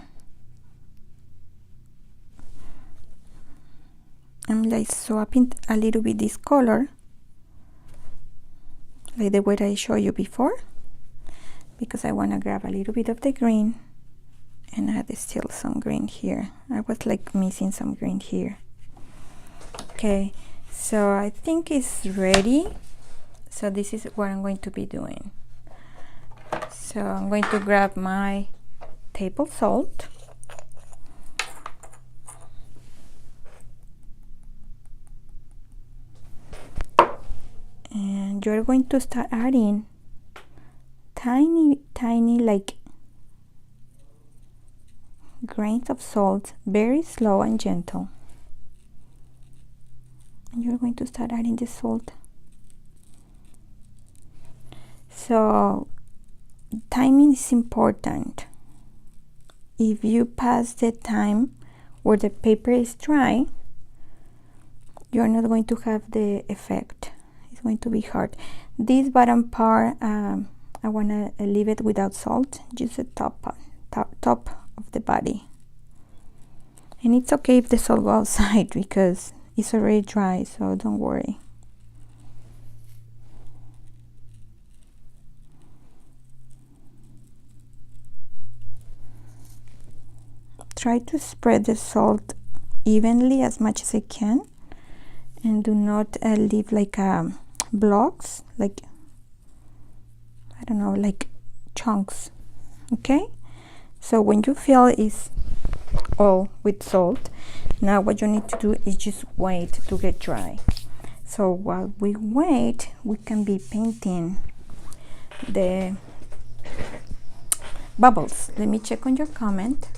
I'm like swapping a little bit this color, like the way I showed you before, because I want to grab a little bit of the green and add still some green here. I was like missing some green here. Okay, so I think it's ready. So this is what I'm going to be doing. So I'm going to grab my table salt, and you're going to start adding tiny like grains of salt, very slow and gentle, and you're going to start adding the salt. So timing is important. If you pass the time where the paper is dry, you're not going to have the effect. It's going to be hard. This bottom part, I want to leave it without salt, just the top of the body. And it's okay if the salt goes outside because it's already dry, so don't worry. Try to spread the salt evenly as much as I can, and do not leave like blocks, like I don't know, like chunks. Okay, so when you feel it's all with salt, now what you need to do is just wait to get dry. So while we wait, we can be painting the bubbles. Let me check on your comment.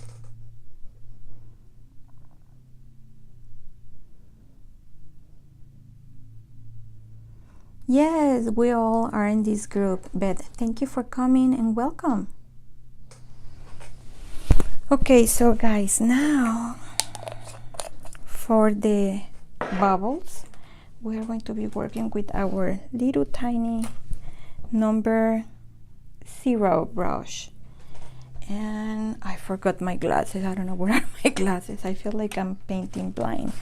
Yes, we all are in this group, but thank you for coming and welcome. Okay, so guys, now for the bubbles, we are going to be working with our little tiny number 0 brush. And I forgot my glasses. I don't know where are my glasses. I feel like I'm painting blind.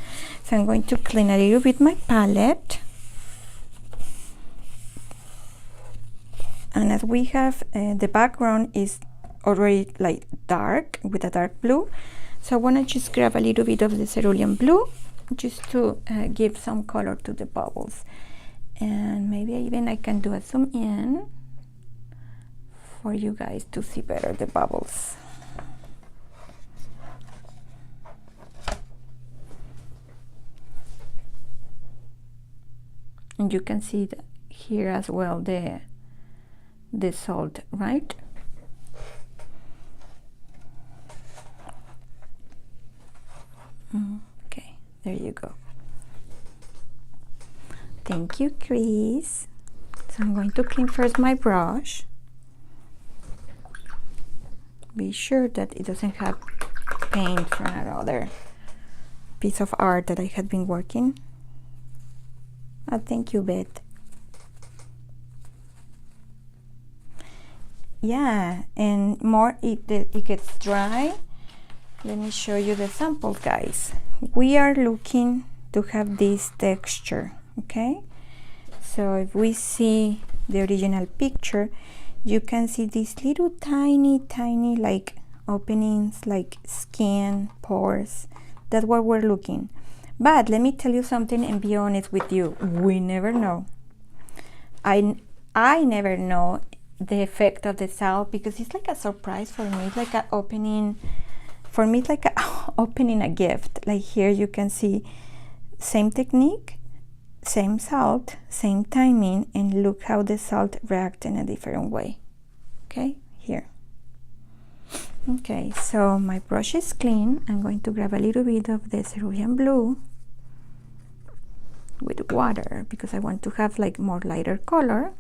So I'm going to clean a little bit my palette. And as we have, the background is already like dark with a dark blue. So I want to just grab a little bit of the cerulean blue just to give some color to the bubbles. And maybe even I can do a zoom in for you guys to see better the bubbles. And you can see here as well the salt, right? Okay, there you go. Thank you, Chris. So I'm going to clean first my brush be sure that it doesn't have paint from another piece of art that I had been working. Oh, thank you, Beth. Yeah, and more it gets dry. Let me show you the samples, guys. We are looking to have this texture, okay? So if we see the original picture, you can see these little tiny like openings, like skin, pores. That's what we're looking. But let me tell you something and be honest with you. We never know. I never know the effect of the salt because it's like a surprise for me. It's like an opening. For me, it's like opening a gift. Like here you can see same technique, same salt, same timing, and look how the salt reacts in a different way. Okay, here. Okay, so my brush is clean. I'm going to grab a little bit of the cerulean blue with water because I want to have like more lighter color.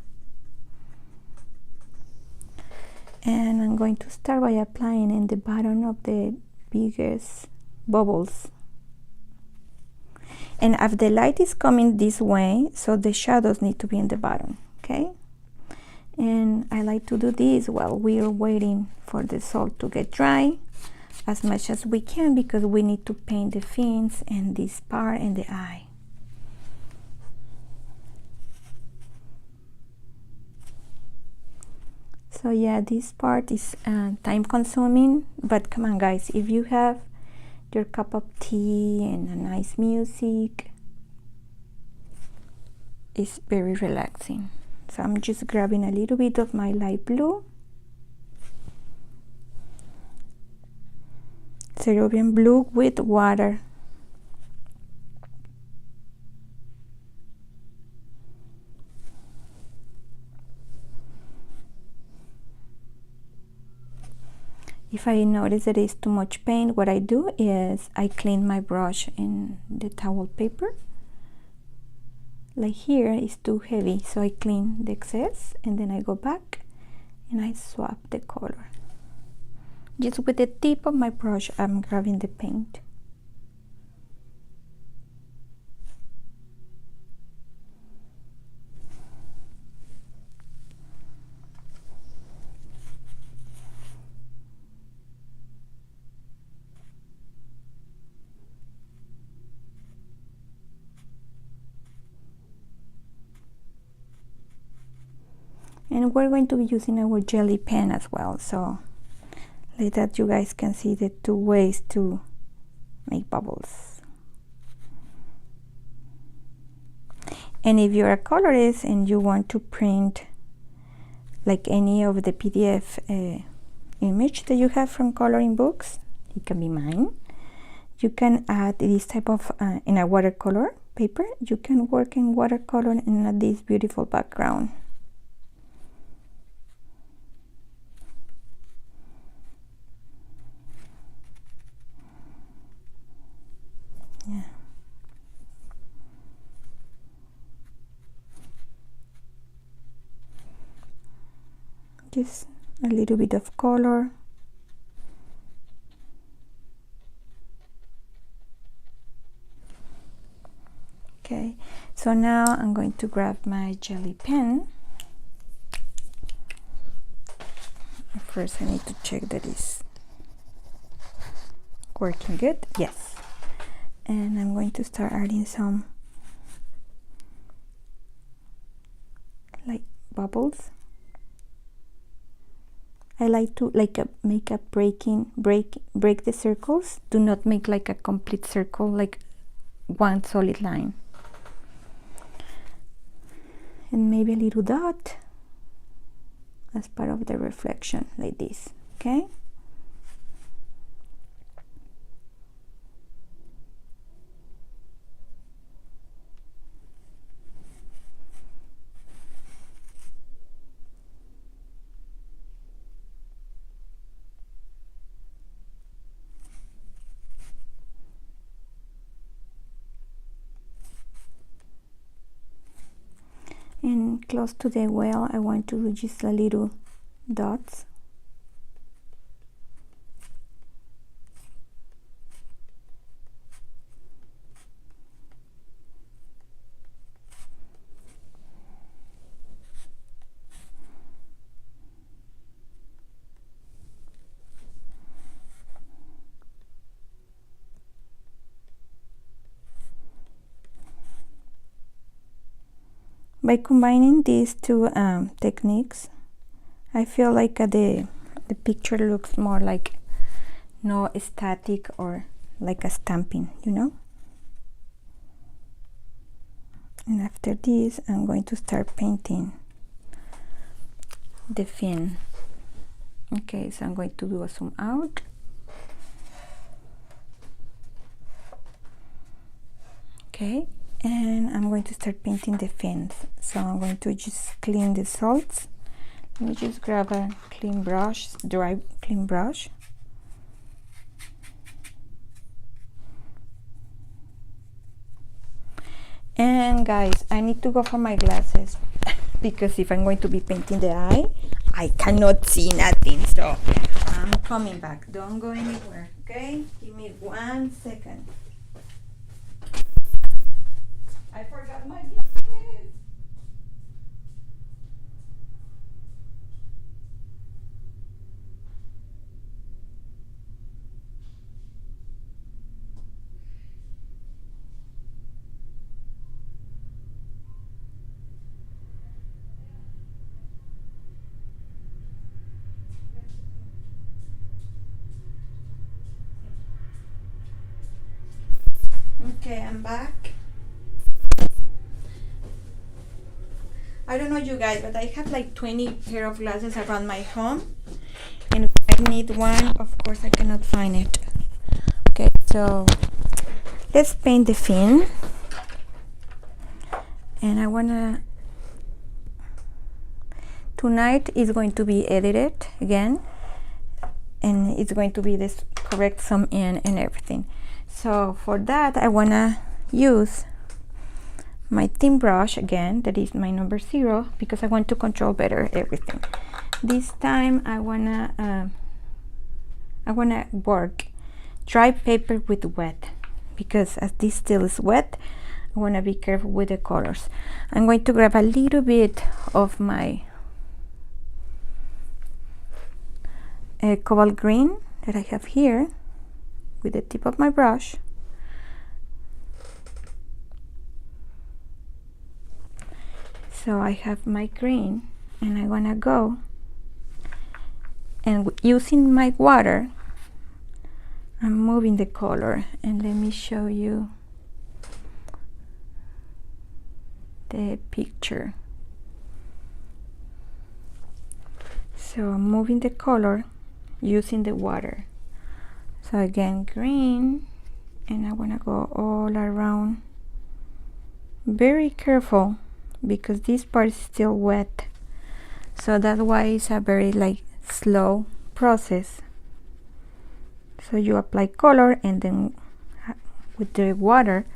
And I'm going to start by applying in the bottom of the biggest bubbles. And if the light is coming this way, so the shadows need to be in the bottom, okay? And I like to do this while we are waiting for the salt to get dry as much as we can because we need to paint the fins and this part and the eye. So yeah, this part is time consuming, but come on guys, if you have your cup of tea and a nice music, it's very relaxing. So I'm just grabbing a little bit of my light blue, cerulean blue with water. If I notice that it's too much paint, what I do is I clean my brush in the towel paper. Like here it's too heavy, so I clean the excess and then I go back and I swap the color. Just with the tip of my brush, I'm grabbing the paint. And we're going to be using our jelly pen as well, so like that you guys can see the two ways to make bubbles. And if you're a colorist and you want to print like any of the PDF image that you have from coloring books, it can be mine. You can add this type of in a watercolor paper. You can work in watercolor and add this beautiful background. Yeah. Just a little bit of color. Okay, so now I'm going to grab my jelly pen. First I need to check that it's working good. Yes. And I'm going to start adding some like bubbles. I like to make a break the circles. Do not make like a complete circle, like one solid line. And maybe a little dot as part of the reflection, like this, okay? And close to the well, I want to do just a little dots. By combining these two techniques, I feel like the picture looks more like no static or like a stamping, you know. And after this, I'm going to start painting the fin. Okay, so I'm going to do a zoom out. Okay, and I'm going to start painting the fins. So I'm going to just clean the salts. Let me just grab a clean brush, dry clean brush. And guys, I need to go for my glasses because if I'm going to be painting the eye, I cannot see nothing. So I'm coming back. Don't go anywhere, okay? Give me 1 second. I forgot my glasses. Okay, I'm back. I don't know you guys, but I have like 20 pair of glasses around my home, and if I need one, of course I cannot find it. Okay, so let's paint the fin. And I wanna, tonight is going to be edited again, and it's going to be this correct sum in and everything. So for that, I wanna use my thin brush again, that is my number 0, because I want to control better everything. This time I wanna work dry paper with wet, because as this still is wet, I wanna be careful with the colors. I'm going to grab a little bit of my cobalt green that I have here with the tip of my brush. So I have my green, and I wanna go, and using my water, I'm moving the color. And let me show you the picture. So I'm moving the color using the water. So again, green, and I wanna go all around. Very careful, because this part is still wet, so that's why it's a very like slow process. So you apply color, and then with the water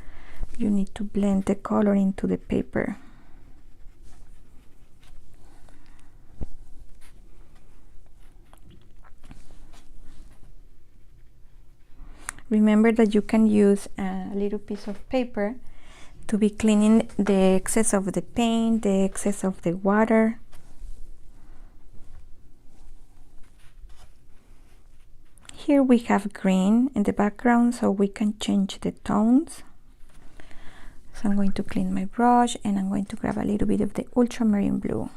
you need to blend the color into the paper. Remember that you can use a little piece of paper to be cleaning the excess of the paint, the excess of the water. Here we have green in the background, so we can change the tones. So I'm going to clean my brush, and I'm going to grab a little bit of the ultramarine blue.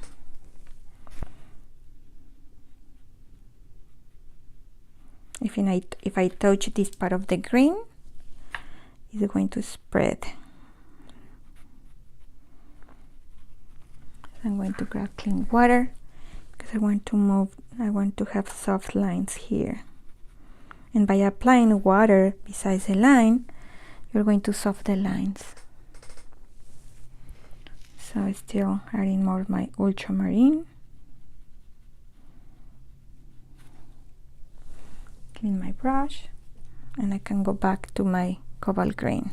If I touch this part of the green, it's going to spread. I'm going to grab clean water, because I want to have soft lines here. And by applying water besides the line, you're going to soften the lines. So I'm still adding more of my ultramarine. Clean my brush, and I can go back to my cobalt green.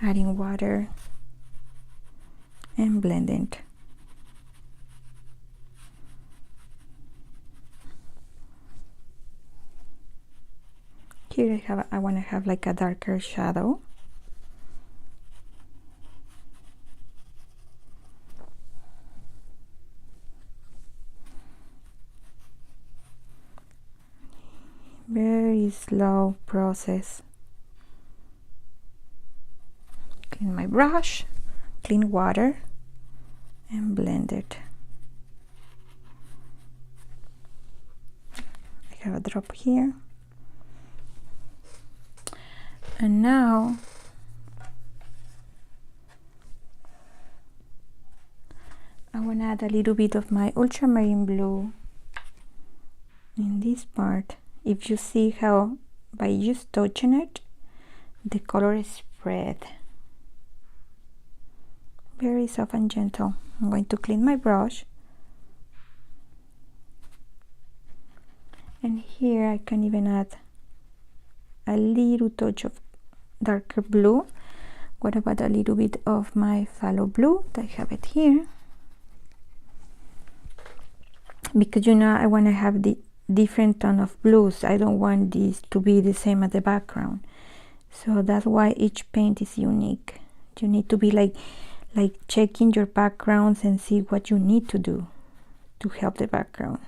Adding water and blending. Here I want to have like a darker shadow. very slow process. Clean my brush, clean water, and blend it. I have a drop here. And now I want to add a little bit of my ultramarine blue in this part. If you see how by just touching it, the color is spread. Very soft and gentle. I'm going to clean my brush. And here I can even add a little touch of darker blue. What about a little bit of my phthalo blue? I have it here. Because you know I want to have the different tone of blues. I don't want this to be the same as the background. So that's why each paint is unique. You need to be like checking your backgrounds and see what you need to do to help the background.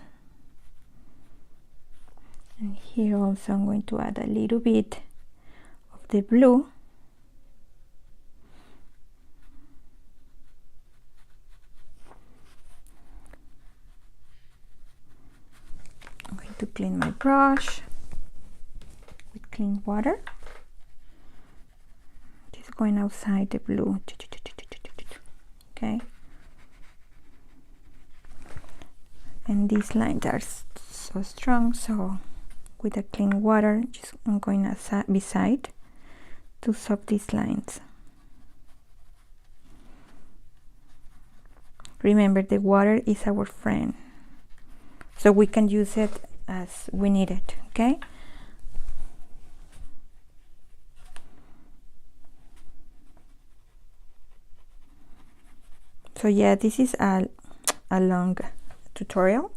And here also I'm going to add a little bit of the blue. I'm going to clean my brush with clean water. Just going outside the blue. Okay. And these lines are so strong, so with a clean water, just I'm going beside to soak these lines. Remember, the water is our friend, so we can use it as we need it. Okay. So yeah, this is a long tutorial,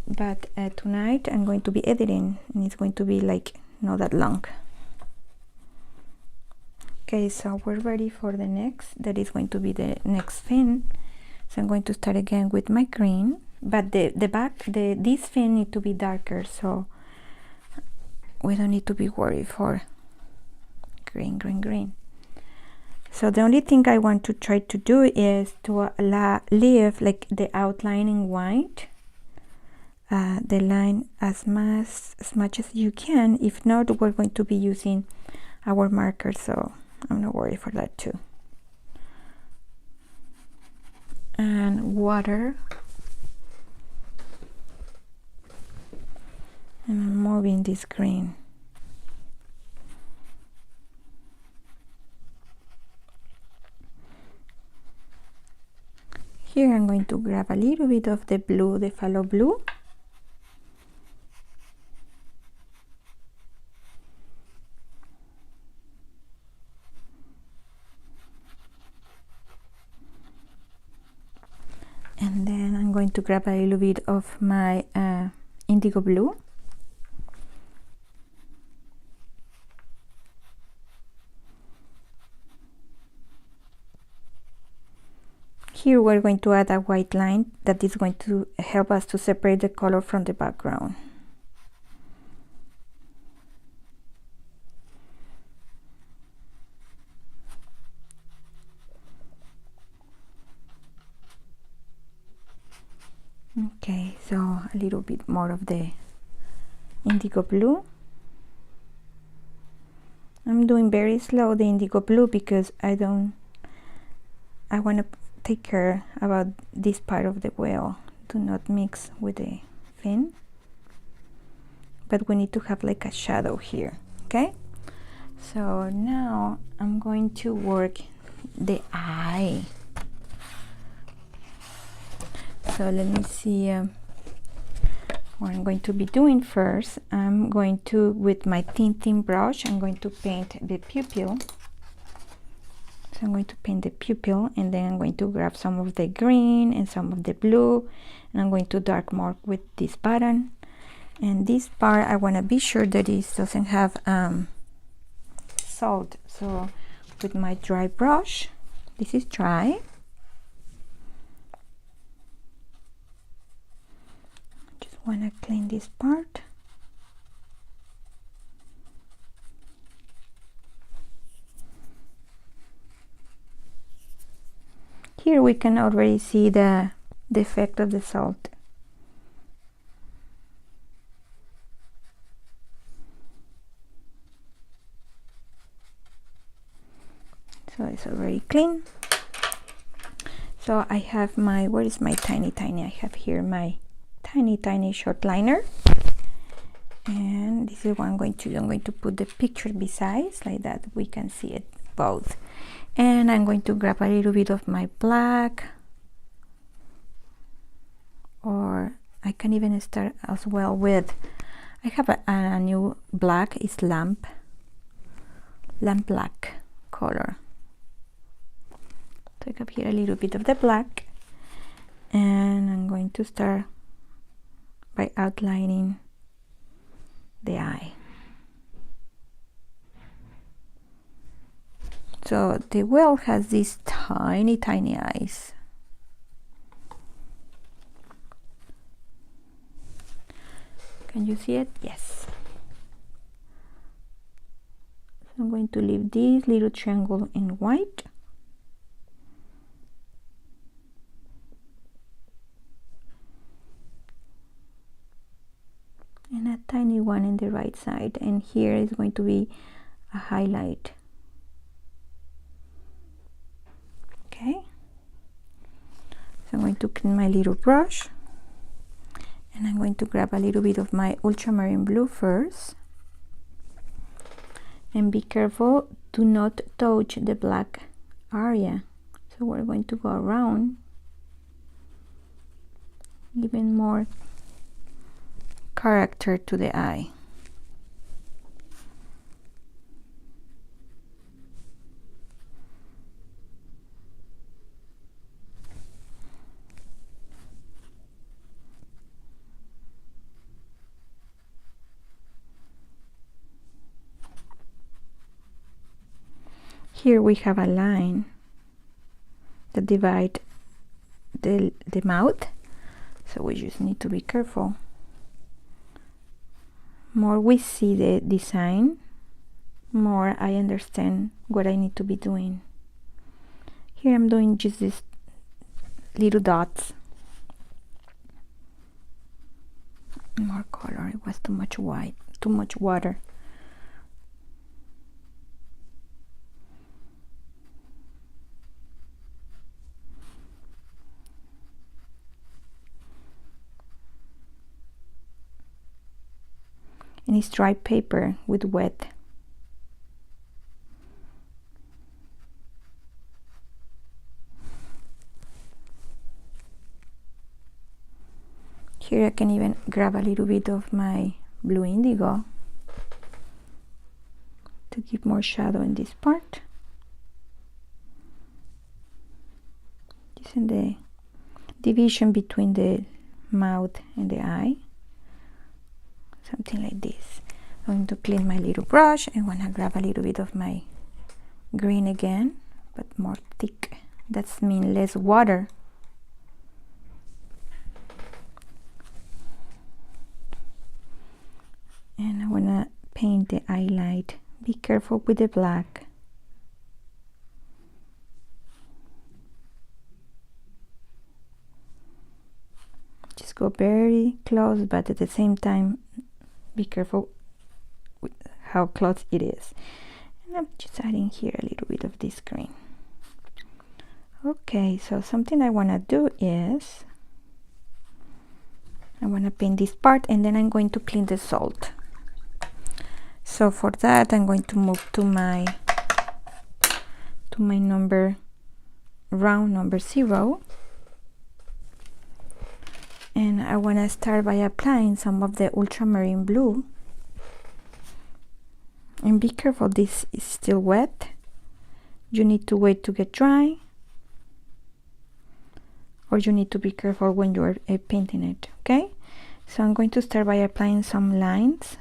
but tonight I'm going to be editing and it's going to be like not that long. Okay, so we're ready for the next. That is going to be the next fin. So I'm going to start again with my green, but this fin need to be darker, so we don't need to be worried for green. So the only thing I want to try to do is to leave like the outline in white, the line as much as you can. If not, we're going to be using our marker, so I'm not worried for that too. And water. And I'm moving this green. Here I'm going to grab a little bit of the blue, the phthalo blue. And then I'm going to grab a little bit of my indigo blue. Here we're going to add a white line that is going to help us to separate the color from the background. Okay, so a little bit more of the indigo blue. I'm doing very slow the indigo blue because I want to take care about this part of the whale. Do not mix with the fin, but we need to have like a shadow here. Okay, so now I'm going to work the eye. So let me see what I'm going to be doing first. I'm going to, with my thin brush, I'm going to paint the pupil. So I'm going to paint the pupil, and then I'm going to grab some of the green and some of the blue, and I'm going to dark mark with this button. And this part I want to be sure that it doesn't have salt. So with my dry brush, this is dry, just want to clean this part. Here we can already see the effect of the salt. So it's already clean. So I have my, where is my tiny? I have here my tiny short liner. And this is what I'm going to put the picture besides, like that we can see it both. And I'm going to grab a little bit of my black, or I can even start as well with, I have a new black, it's lamp black color. Take up here a little bit of the black, and I'm going to start by outlining the eye. So the whale has these tiny eyes. Can you see it? Yes. So I'm going to leave this little triangle in white. And a tiny one in the right side, and here is going to be a highlight. Okay, so I'm going to clean my little brush, and I'm going to grab a little bit of my ultramarine blue first, and be careful, do not touch the black area. So we're going to go around, giving more character to the eye. Here we have a line that divides the mouth, so we just need to be careful. More we see the design, more I understand what I need to be doing. Here I'm doing just these little dots. More color, it was too much white, too much water. And it's dry paper with wet. Here I can even grab a little bit of my blue indigo to give more shadow in this part. This is the division between the mouth and the eye. Something like this. I'm going to clean my little brush, and want to grab a little bit of my green again, but more thick. That's mean less water. And I want to paint the highlight. Be careful with the black. Just go very close, but at the same time be careful with how close it is. And I'm just adding here a little bit of this green. Okay, so something I want to do is I want to paint this part, and then I'm going to clean the salt. So for that I'm going to move to my round number 0. And I want to start by applying some of the ultramarine blue. And be careful, this is still wet. You need to wait to get dry, or you need to be careful when you're painting it, okay? So I'm going to start by applying some lines.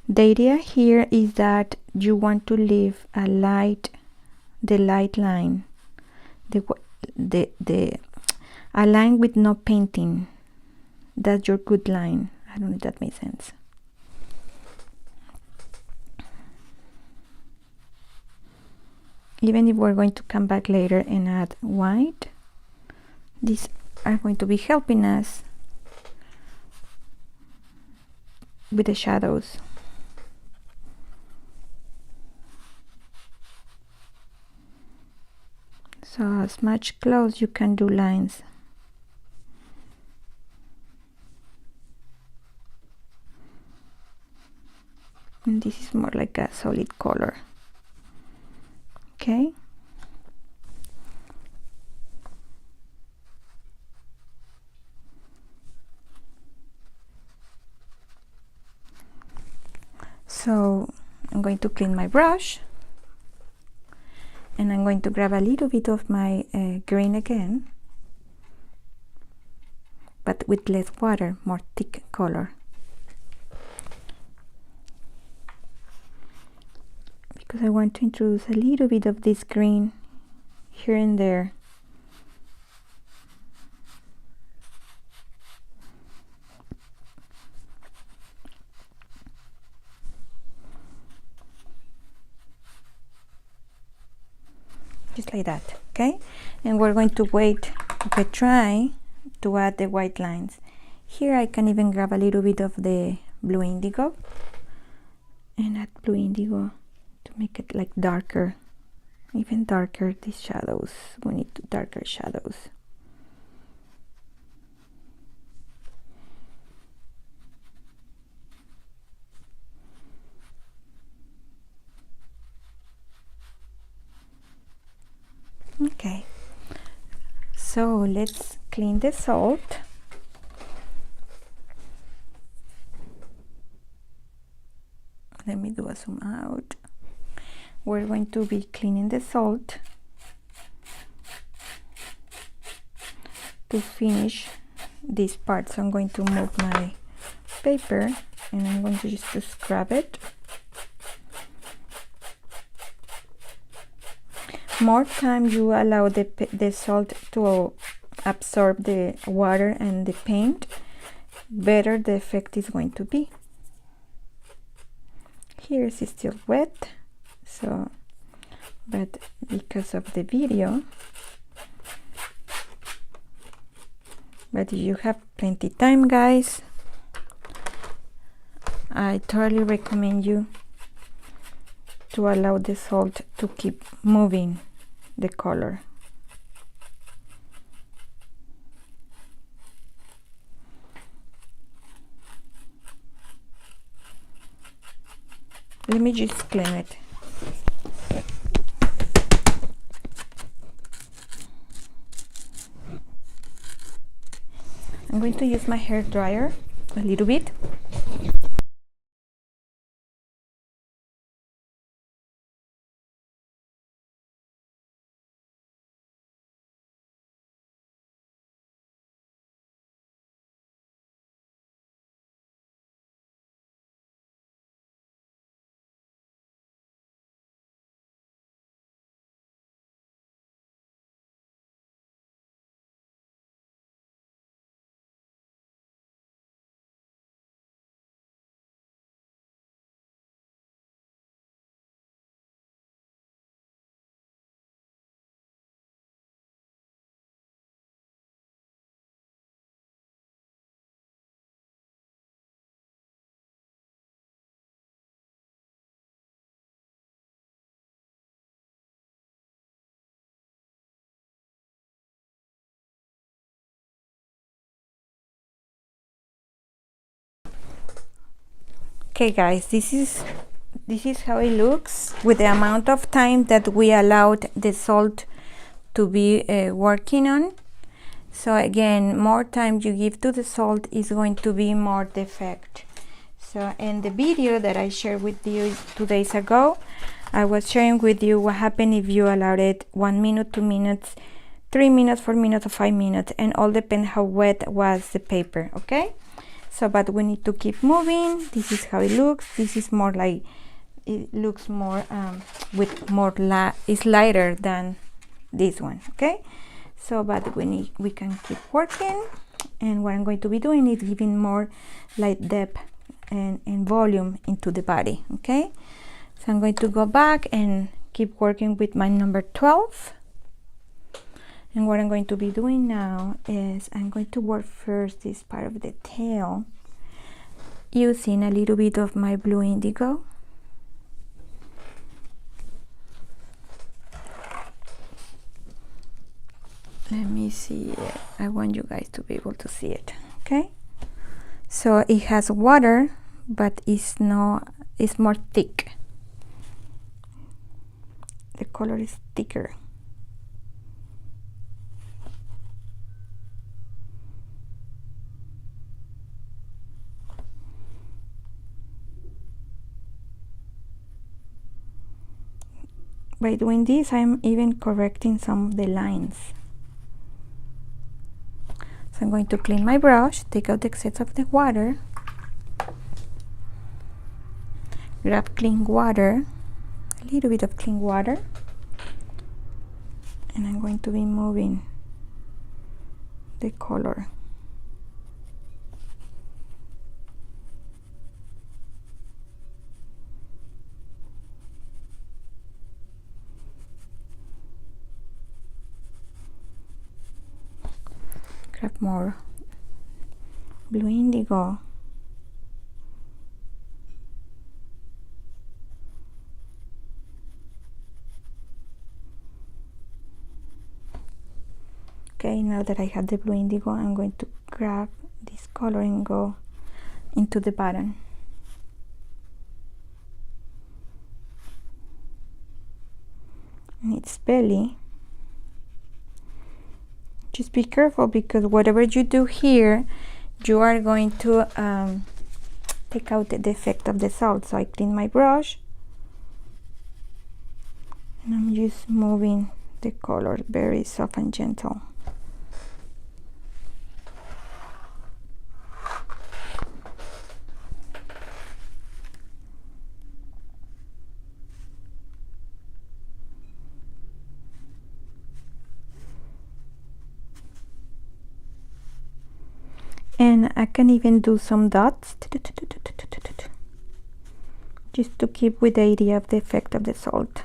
The idea here is that you want to leave the light line, a line with no painting. That's your good line. I don't know if that makes sense. even if we're going to come back later and add white, these are going to be helping us with the shadows. So as much close you can do lines. And this is more like a solid color. Okay. So I'm going to clean my brush, and I'm going to grab a little bit of my green again, but with less water, more thick color, because I want to introduce a little bit of this green here and there. Just like that, okay? And we're going to wait to get dry to add the white lines. Here I can even grab a little bit of the blue indigo and add blue indigo to make it like darker, even darker, these shadows. We need darker shadows. Okay, so let's clean the salt. Let me do a zoom out. We're going to be cleaning the salt to finish this part. So I'm going to move my paper and I'm going to just scrub it. More time you allow the salt to absorb the water and the paint, better the effect is going to be. Here it's still wet, so, but because of the video, but if you have plenty time, guys, I totally recommend you to allow the salt to keep moving the color. Let me just clean it. I'm going to use my hair dryer a little bit. Okay guys, this is how it looks with the amount of time that we allowed the salt to be working on. So again, more time you give to the salt is going to be more the effect. So in the video that I shared with you 2 days ago, I was sharing with you what happened if you allowed it 1 minute, 2 minutes, 3 minutes, 4 minutes, or 5 minutes, and all depends how wet was the paper, okay? So, but we need to keep moving. This is how it looks. This is more like, it looks more with more it's lighter than this one, okay? So, but we can keep working, and what I'm going to be doing is giving more light depth and volume into the body, okay? So I'm going to go back and keep working with my number 12. And what I'm going to be doing now is I'm going to work first this part of the tail using a little bit of my blue indigo. Let me see it. I want you guys to be able to see it. Okay, so it has water, but it's more thick. The color is thicker. By doing this, I'm even correcting some of the lines. So I'm going to clean my brush, take out the excess of the water, grab clean water, a little bit of clean water, and I'm going to be moving the color. Grab more blue indigo. Okay, now that I have the blue indigo, I'm going to grab this color and go into the button. And its belly. Just be careful, because whatever you do here, you are going to take out the effect of the salt. So I clean my brush and I'm just moving the color very soft and gentle. And I can even do some dots just to keep with the idea of the effect of the salt.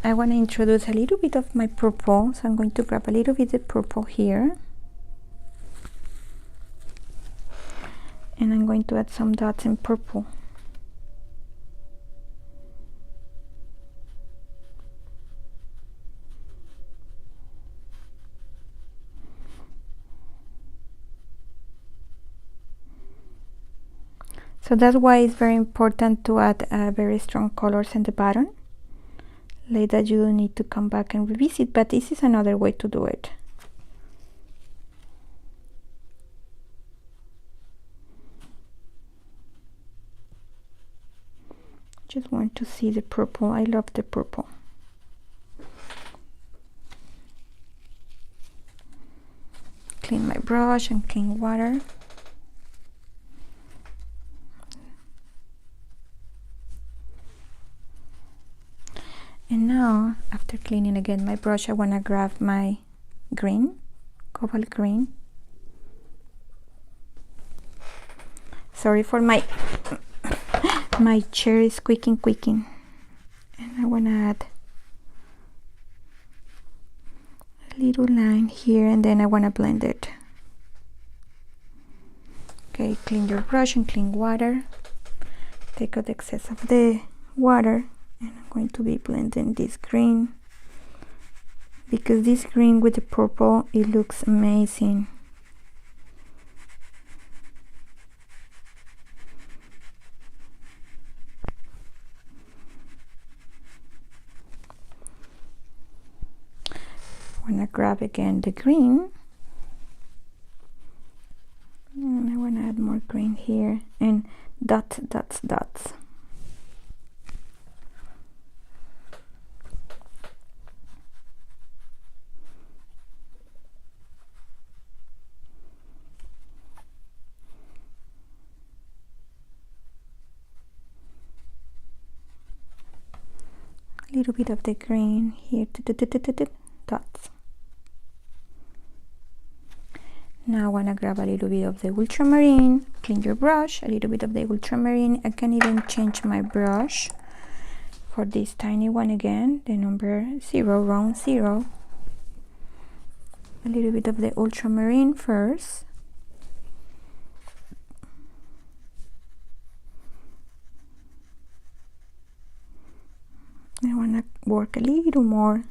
I want to introduce a little bit of my purple, so I'm going to grab a little bit of purple here, and I'm going to add some dots in purple. So that's why it's very important to add very strong colors in the bottom. Later you don't need to come back and revisit, but this is another way to do it. Just want to see the purple. I love the purple. Clean my brush and clean water. And now, after cleaning again my brush, I want to grab my green, cobalt green. Sorry for my chair is squeaking. And I want to add a little line here, and then I want to blend it. Okay, clean your brush and clean water. Take out the excess of the water. And I'm going to be blending this green, because this green with the purple, it looks amazing. I want to grab again the green, and I want to add more green here, and dots. A little bit of the green here, dots. Now I want to grab a little bit of the ultramarine, clean your brush, a little bit of the ultramarine. I can even change my brush for this tiny one again, the number 0, round 0. A little bit of the ultramarine first. I want to work a little more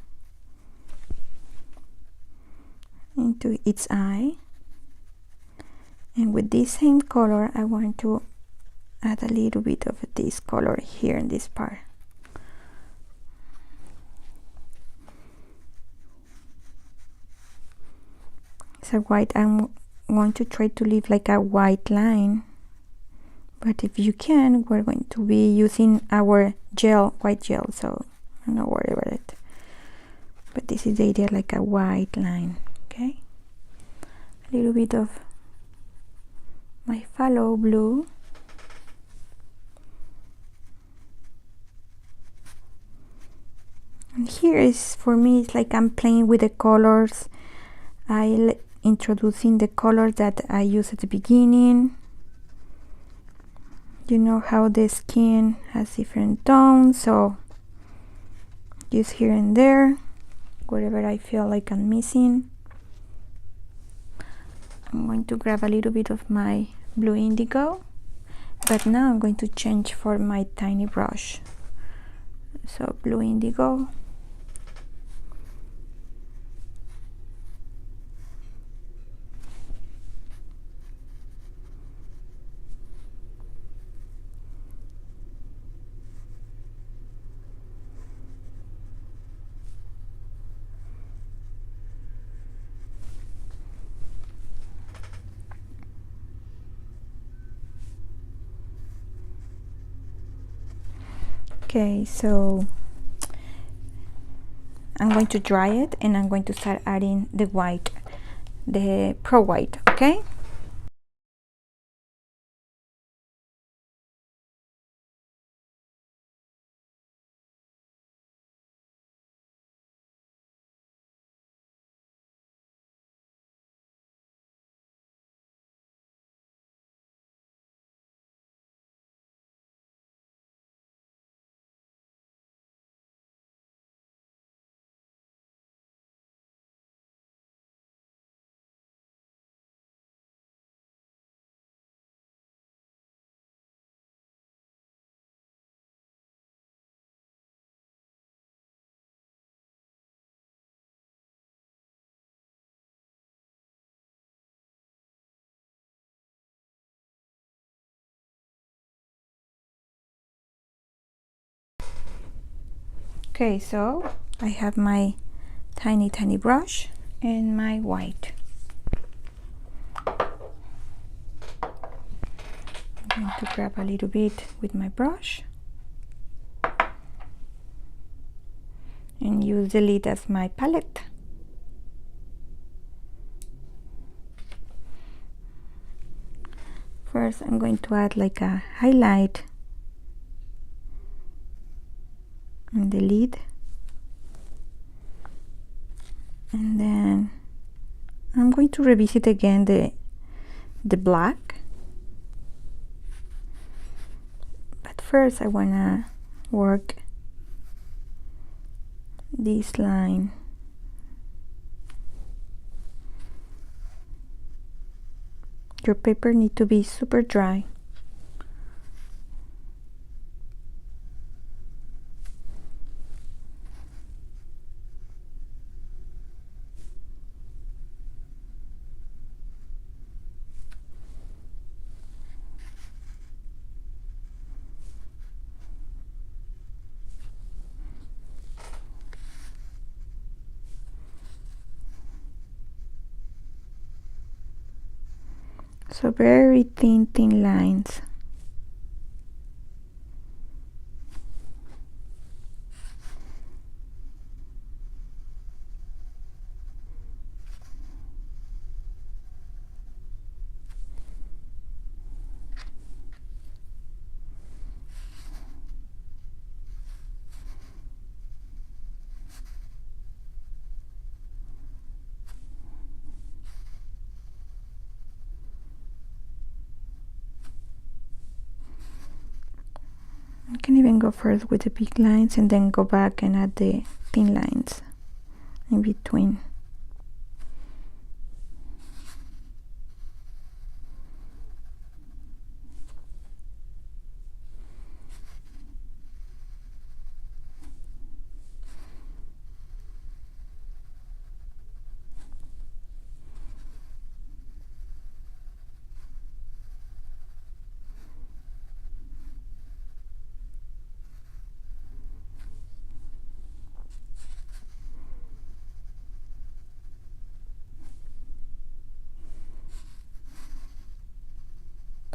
into its eye. And with this same color, I want to add a little bit of this color here in this part. It's a white. I'm going to try to leave like a white line, but if you can, we're going to be using our gel, white gel, so I'm not worried about it. But this is the idea, like a white line. Okay, a little bit of my phthalo blue. And here is, for me, it's like I'm playing with the colors. Introducing the colors that I use at the beginning. You know how the skin has different tones, so just here and there, wherever I feel like I'm missing. I'm going to grab a little bit of my blue indigo, but now I'm going to change for my tiny brush. So blue indigo. Okay, so I'm going to dry it and I'm going to start adding the white, the Pro White, okay? Okay, so I have my tiny brush and my white. I'm going to grab a little bit with my brush and use the lid as my palette. First, I'm going to add like a highlight on the lid, and then I'm going to revisit again the black, but first I want to work this line. Your paper needs to be super dry. So very thin lines. can even go first with the big lines and then go back and add the thin lines in between.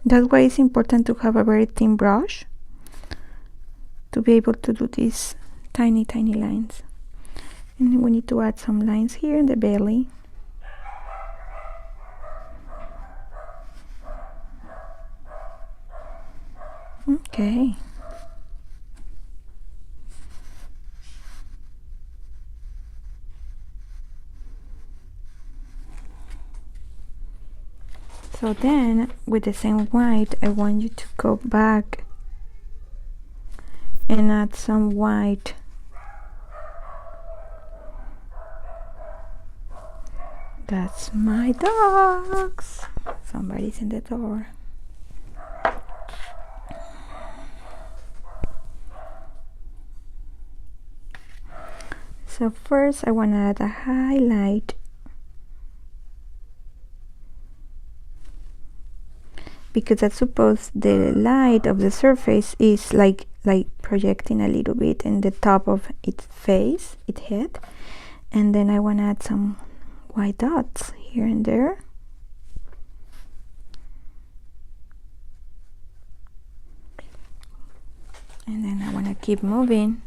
That's why it's important to have a very thin brush to be able to do these tiny lines. And we need to add some lines here in the belly. Okay. So then, with the same white, I want you to go back and add some white. That's my dogs. Somebody's in the door. So first I want to add a highlight, because I suppose the light of the surface is like projecting a little bit in the top of its face, its head, and then I want to add some white dots here and there. And then I want to keep moving.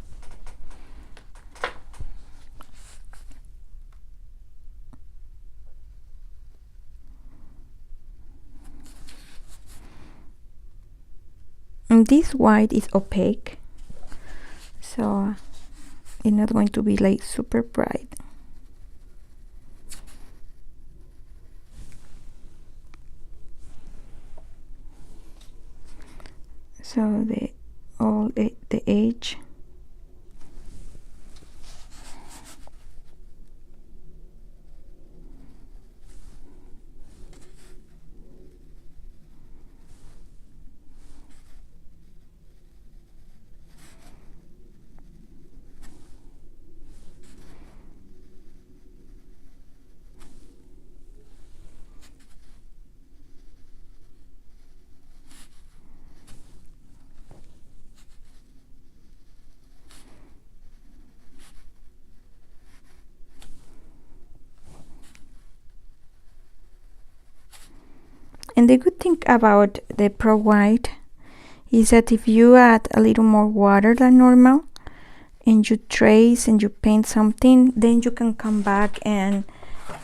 And this white is opaque, so it's not going to be like super bright. So the edge. And the good thing about the Pro White is that if you add a little more water than normal and you trace and you paint something, then you can come back and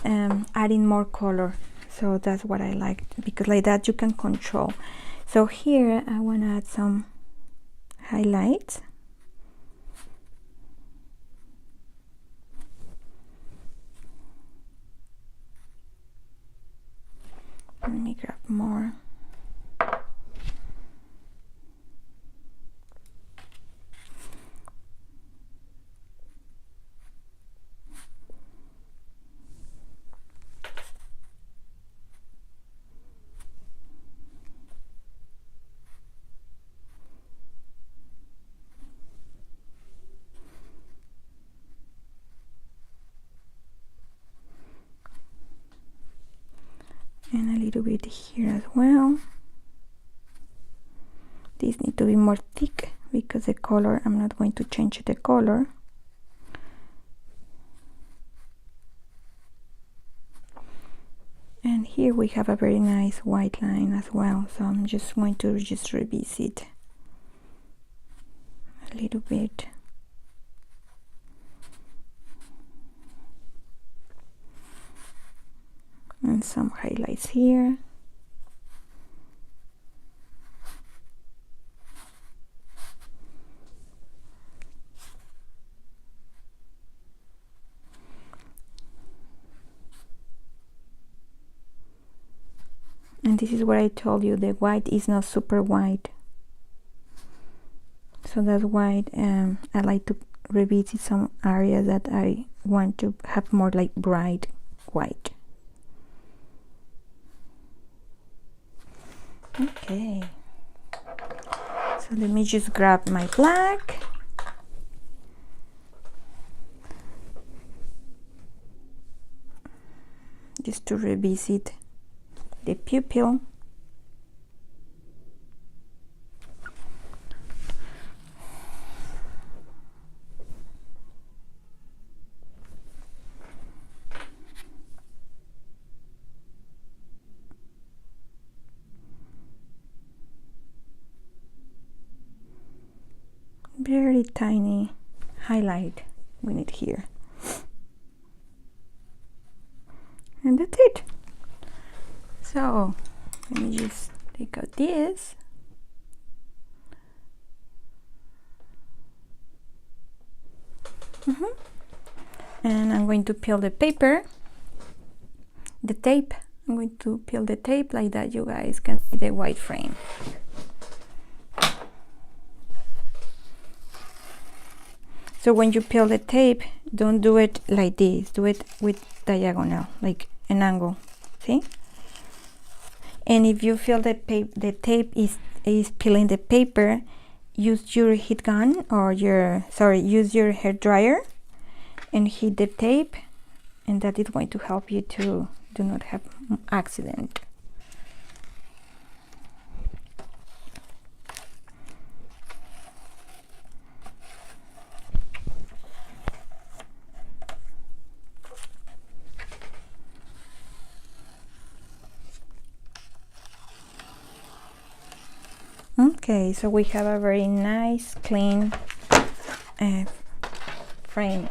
add in more color. So that's what I like, because like that you can control. So here I want to add some highlights. Let me grab more. And a little bit here as well. These need to be more thick because the color, I'm not going to change the color. And here we have a very nice white line as well, so I'm just going to revisit a little bit. And some highlights here. And this is what I told you, the white is not super white. so that's why I like to revisit some areas that I want to have more like bright white. Okay, so let me just grab my black. Just to revisit the pupil. Very tiny highlight we need here. And that's it. So let me just take out this. And I'm going to peel the paper, the tape. I'm going to peel the tape like that you guys can see the white frame. So when you peel the tape, don't do it like this, do it with diagonal, like an angle, see? And if you feel the tape is peeling the paper, use your heat gun or use your hair dryer and heat the tape, and that is going to help you to do not have accident. Okay, so we have a very nice, clean frame.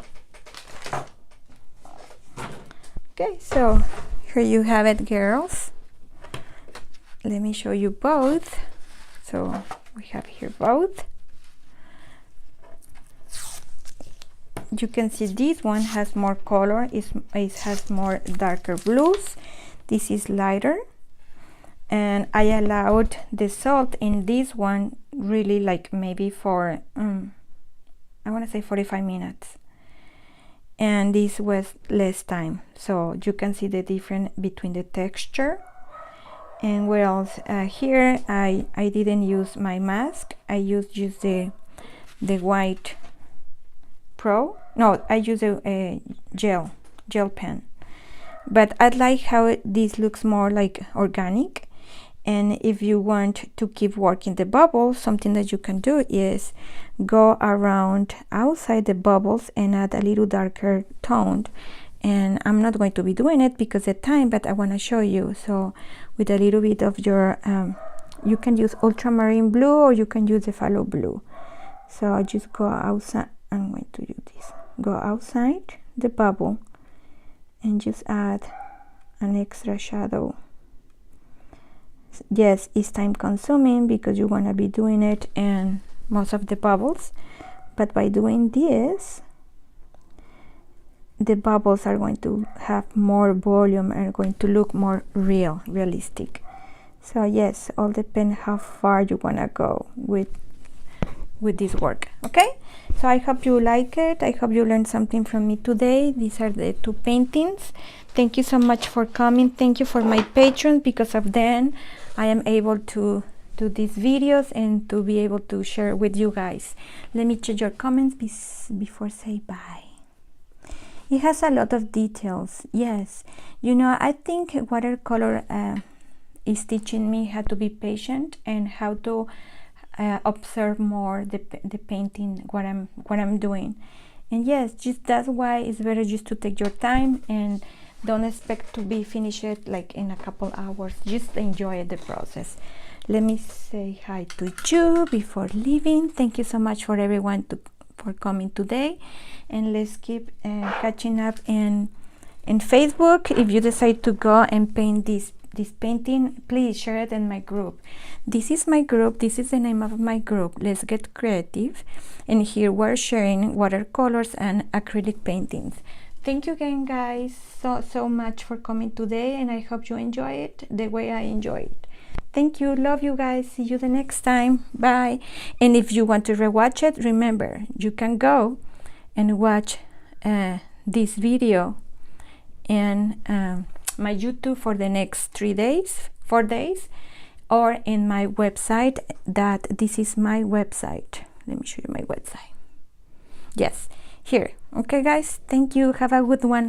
Okay, so here you have it, girls. Let me show you both. So we have here both. You can see this one has more color, it has more darker blues. This is lighter. And I allowed the salt in this one really like maybe for I want to say 45 minutes, and this was less time, so you can see the difference between the texture. And where else here I didn't use my mask, I used just the white pro, no, I used a gel pen, but I like how this looks more like organic. And if you want to keep working the bubbles, something that you can do is go around outside the bubbles and add a little darker tone. And I'm not going to be doing it because of time, but I want to show you. So with a little bit of your, you can use ultramarine blue or you can use the phthalo blue. So I just go outside, I'm going to use this. Go outside the bubble and just add an extra shadow. Yes, it's time consuming because you want to be doing it in most of the bubbles, but by doing this, the bubbles are going to have more volume and are going to look more realistic. So yes, all depends how far you want to go with this work. Okay, so I hope you like it. I hope you learned something from me today. These are the two paintings. Thank you so much for coming. Thank you for my patrons, because of them I am able to do these videos and to be able to share with you guys. Let me check your comments before say bye. It has a lot of details. Yes, you know, I think watercolor is teaching me how to be patient and how to observe more the painting, what I'm doing. And yes, just that's why it's better just to take your time and don't expect to be finished like in a couple hours. Just enjoy the process. Let me say hi to you before leaving. Thank you so much for everyone for coming today, and let's keep catching up in Facebook. If you decide to go and paint this painting, please share it in my group. This is my group, this is the name of my group, Let's Get Creative, and here we're sharing watercolors and acrylic paintings. Thank you again, guys, so much for coming today, and I hope you enjoy it the way I enjoy it. Thank you. Love you guys. See you the next time. Bye. And if you want to rewatch it, remember, you can go and watch this video in my YouTube for the next 4 days, or in my website. That this is my website. Let me show you my website. Yes, here. Okay, guys. Thank you. Have a good one.